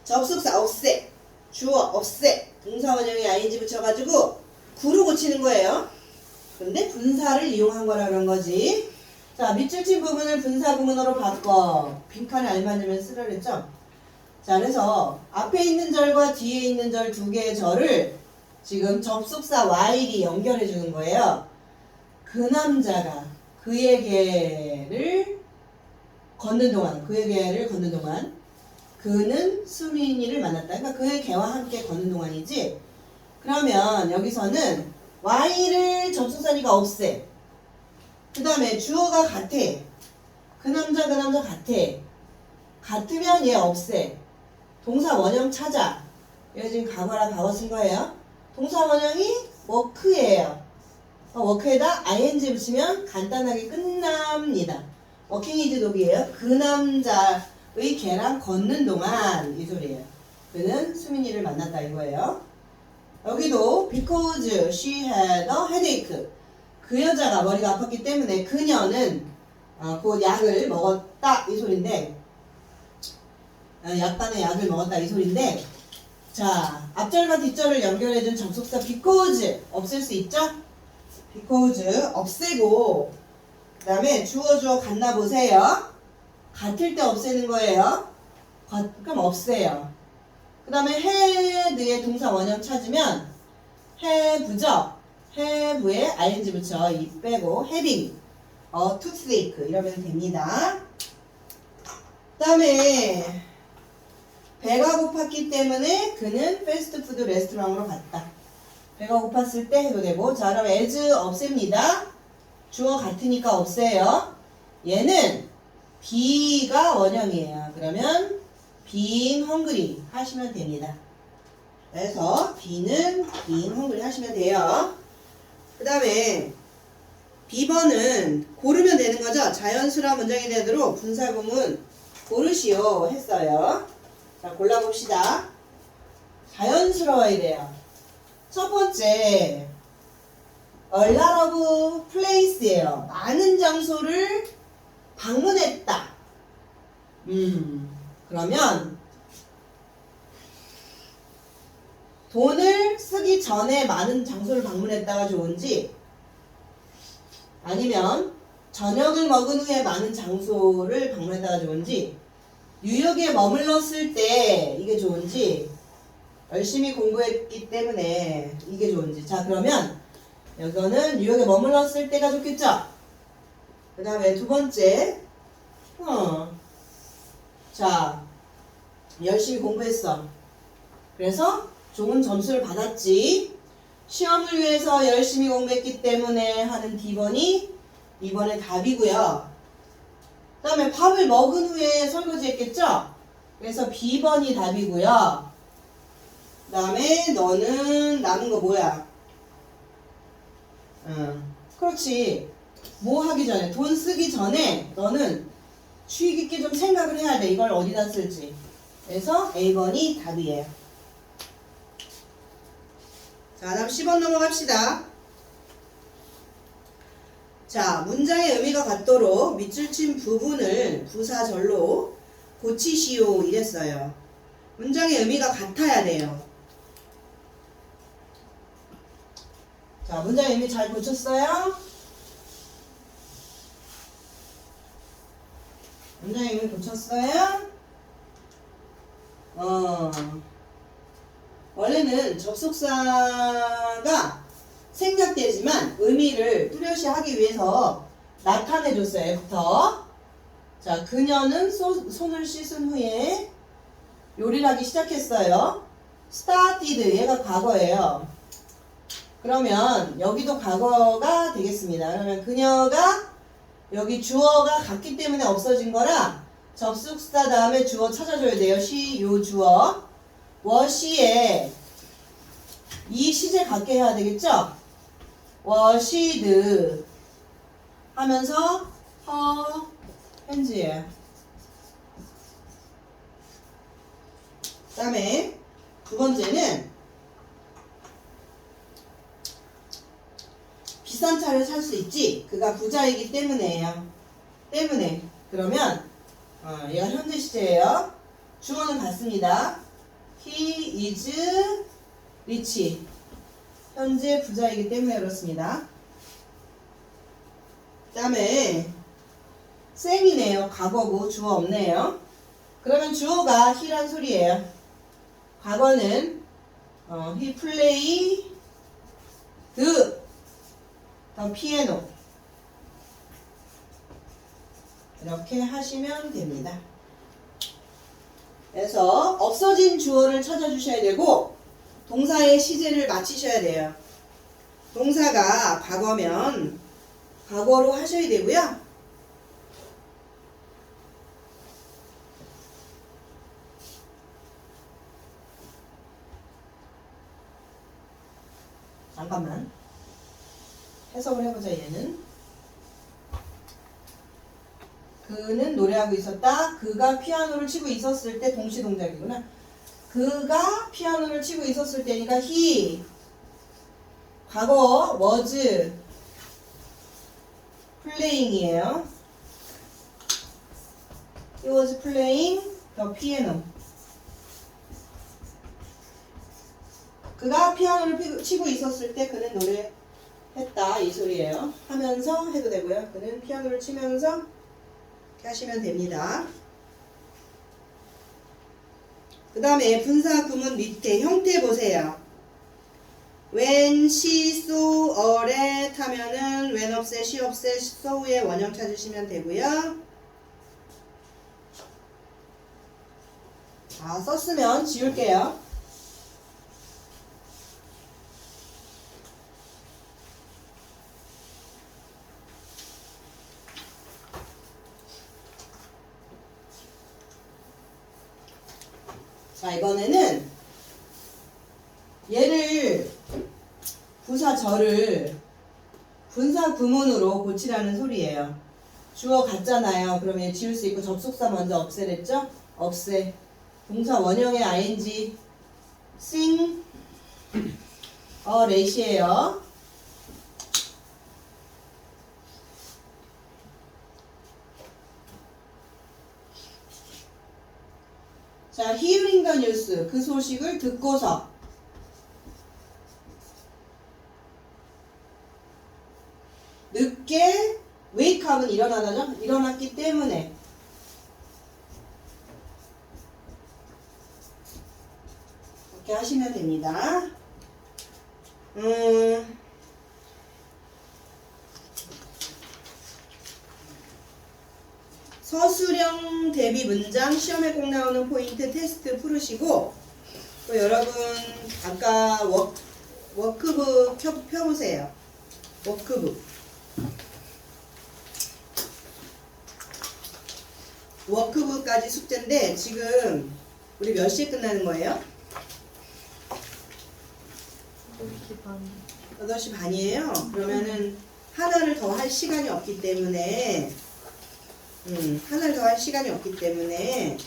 접속사 없애, 주어 없애, 동사 원형에 ing 붙여가지고 구로 고치는 거예요. 근데 분사를 이용한 거라는 거지. 자, 밑줄 친 부분을 분사구문으로 바꿔. 빈칸에 알맞으면 쓰라 그랬죠? 자, 그래서 앞에 있는 절과 뒤에 있는 절 두 개의 절을 지금 접속사 while이 연결해 주는 거예요. 그 남자가 그에게를 걷는 동안 그는 수민이를 만났다. 그러니까 그의 개와 함께 걷는 동안이지. 그러면 여기서는 while을 접속사니까 없애. 그 다음에 주어가 같아. 그 남자 같아. 같으면 얘 없애. 동사 원형 찾아. 얘 지금 과거라 과거 쓴 거예요. 동사 원형이 워크예요. 워크에다 ing 붙이면 간단하게 끝납니다. 워킹 이즈 독이에요. 그 남자의 걔랑 걷는 동안 이 소리예요. 그는 수민이를 만났다 이거예요. 여기도 because she had a headache. 그 여자가 머리가 아팠기 때문에 그녀는 그 약을 먹었다 이 소린데 약간의 약을 먹었다 이 소린데 자 앞절과 뒷절을 연결해준 접속사 because 없앨 수 있죠? because 없애고 그 다음에 주어 같나 보세요. 같을 때 없애는 거예요. 그럼 없애요. 그 다음에 have의 동사 원형 찾으면 have죠. have에 ing 붙여 이 빼고 having toothache 이러면 됩니다. 그 다음에 배가 고팠기 때문에 그는 패스트푸드 레스토랑으로 갔다. 배가 고팠을 때 해도 되고 자 그럼 as 없앱니다. 주어 같으니까 없애요. 얘는 be가 원형이에요. 그러면 being hungry 하시면 됩니다. 그래서 be는 being hungry 하시면 돼요. 그 다음에 B번은 고르면 되는 거죠. 자연수라 문장이 되도록 분사구문 고르시오 했어요. 자 골라봅시다. 자연스러워야 돼요. 첫 번째 a lot of place예요. 많은 장소를 방문했다. 그러면 돈을 쓰기 전에 많은 장소를 방문했다가 좋은지 아니면 저녁을 먹은 후에 많은 장소를 방문했다가 좋은지 뉴욕에 머물렀을 때 이게 좋은지 열심히 공부했기 때문에 이게 좋은지 자 그러면 이거는 뉴욕에 머물렀을 때가 좋겠죠? 그 다음에 두 번째 자 열심히 공부했어. 그래서 좋은 점수를 받았지. 시험을 위해서 열심히 공부했기 때문에 하는 D번이 이번에 답이고요. 그 다음에 밥을 먹은 후에 설거지 했겠죠? 그래서 B번이 답이고요. 그 다음에 너는 남은 거 뭐야? 그렇지. 뭐 하기 전에 돈 쓰기 전에 너는 주의 깊게 좀 생각을 해야 돼. 이걸 어디다 쓸지. 그래서 A번이 답이에요. 자, 다음 10번 넘어갑시다. 자, 문장의 의미가 같도록 밑줄 친 부분을 부사절로 고치시오 이랬어요. 문장의 의미가 같아야 돼요. 자, 문장의 의미 잘 고쳤어요? 문장의 의미 고쳤어요? 원래는 접속사가 생략되지만 의미를 뚜렷이 하기 위해서 나타내줬어요. 애프터. 자, 그녀는 손을 씻은 후에 요리를 하기 시작했어요. started, 얘가 과거예요. 그러면 여기도 과거가 되겠습니다. 그러면 그녀가 여기 주어가 같기 때문에 없어진 거라 접속사 다음에 주어 찾아줘야 돼요. she, 요 주어. wash에 이 시제 갖게 해야 되겠죠? washed 하면서 her hands예요. 그 다음에 두 번째는 비싼 차를 살 수 있지. 그가 부자이기 때문에요. 때문에. 그러면 얘가 현재 시제예요. 주어는 같습니다. He is rich. 현재 부자이기 때문에 그렇습니다. 그 다음에 쌩이네요. 과거고 주어 없네요. 그러면 주어가 he란 소리예요. 과거는 he played the piano. 이렇게 하시면 됩니다. 그래서 없어진 주어를 찾아주셔야 되고 동사의 시제를 맞히셔야 돼요. 동사가 과거면 과거로 하셔야 되고요. 잠깐만. 해석을 해보자. 얘는 그는 노래하고 있었다. 그가 피아노를 치고 있었을 때 동시 동작이구나. 그가 피아노를 치고 있었을 때니까 he 과거 was playing이에요. He was playing the piano. 그가 피아노를 치고 있었을 때 그는 노래했다 이 소리예요. 하면서 해도 되고요. 그는 피아노를 치면서 이렇게 하시면 됩니다. 그 다음에 분사 구문 밑에 형태 보세요. when, she, so, al에 하면은 when 없애, she 없애, so의 원형 찾으시면 되고요. 자, 썼으면 지울게요. 자, 이번에는 얘를 부사절을 분사 구문으로 고치라는 소리예요. 주어 같잖아요. 그럼 얘 지울 수 있고 접속사 먼저 없애랬죠? 없애. 동사 원형의 ing sing 렛이에요. 자, hearing the news. 그 소식을 듣고서. 늦게 wake up은 일어나죠? 일어났기 때문에. 이렇게 하시면 됩니다. 서술형 대비 문장 시험에 꼭 나오는 포인트 테스트 풀으시고 또 여러분 아까 워크북 펴보세요. 워크북. 워크북까지 숙제인데 지금 우리 몇 시에 끝나는 거예요? 8시 반. 8시 반이에요. 그러면은 하나를 더 할 시간이 없기 때문에 하나를 더 할 시간이 없기 때문에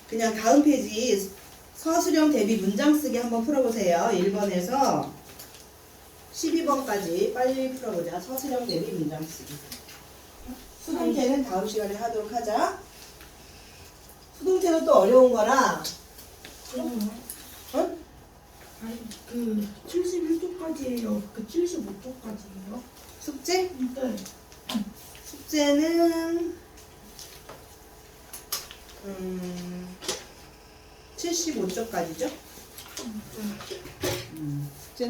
그냥 다음 페이지 서술형 대비 문장 쓰기 한번 풀어보세요. 1번에서 12번까지 빨리 풀어보자. 서술형 대비 문장 쓰기. 수동태는 다음 시간에 하도록 하자. 수동태는 또 어려운 거라. 어? 아니, 그 71쪽까지예요. 그 75쪽까지예요. 숙제? 네. 숙제는 75쪽까지죠? 네. 숙제는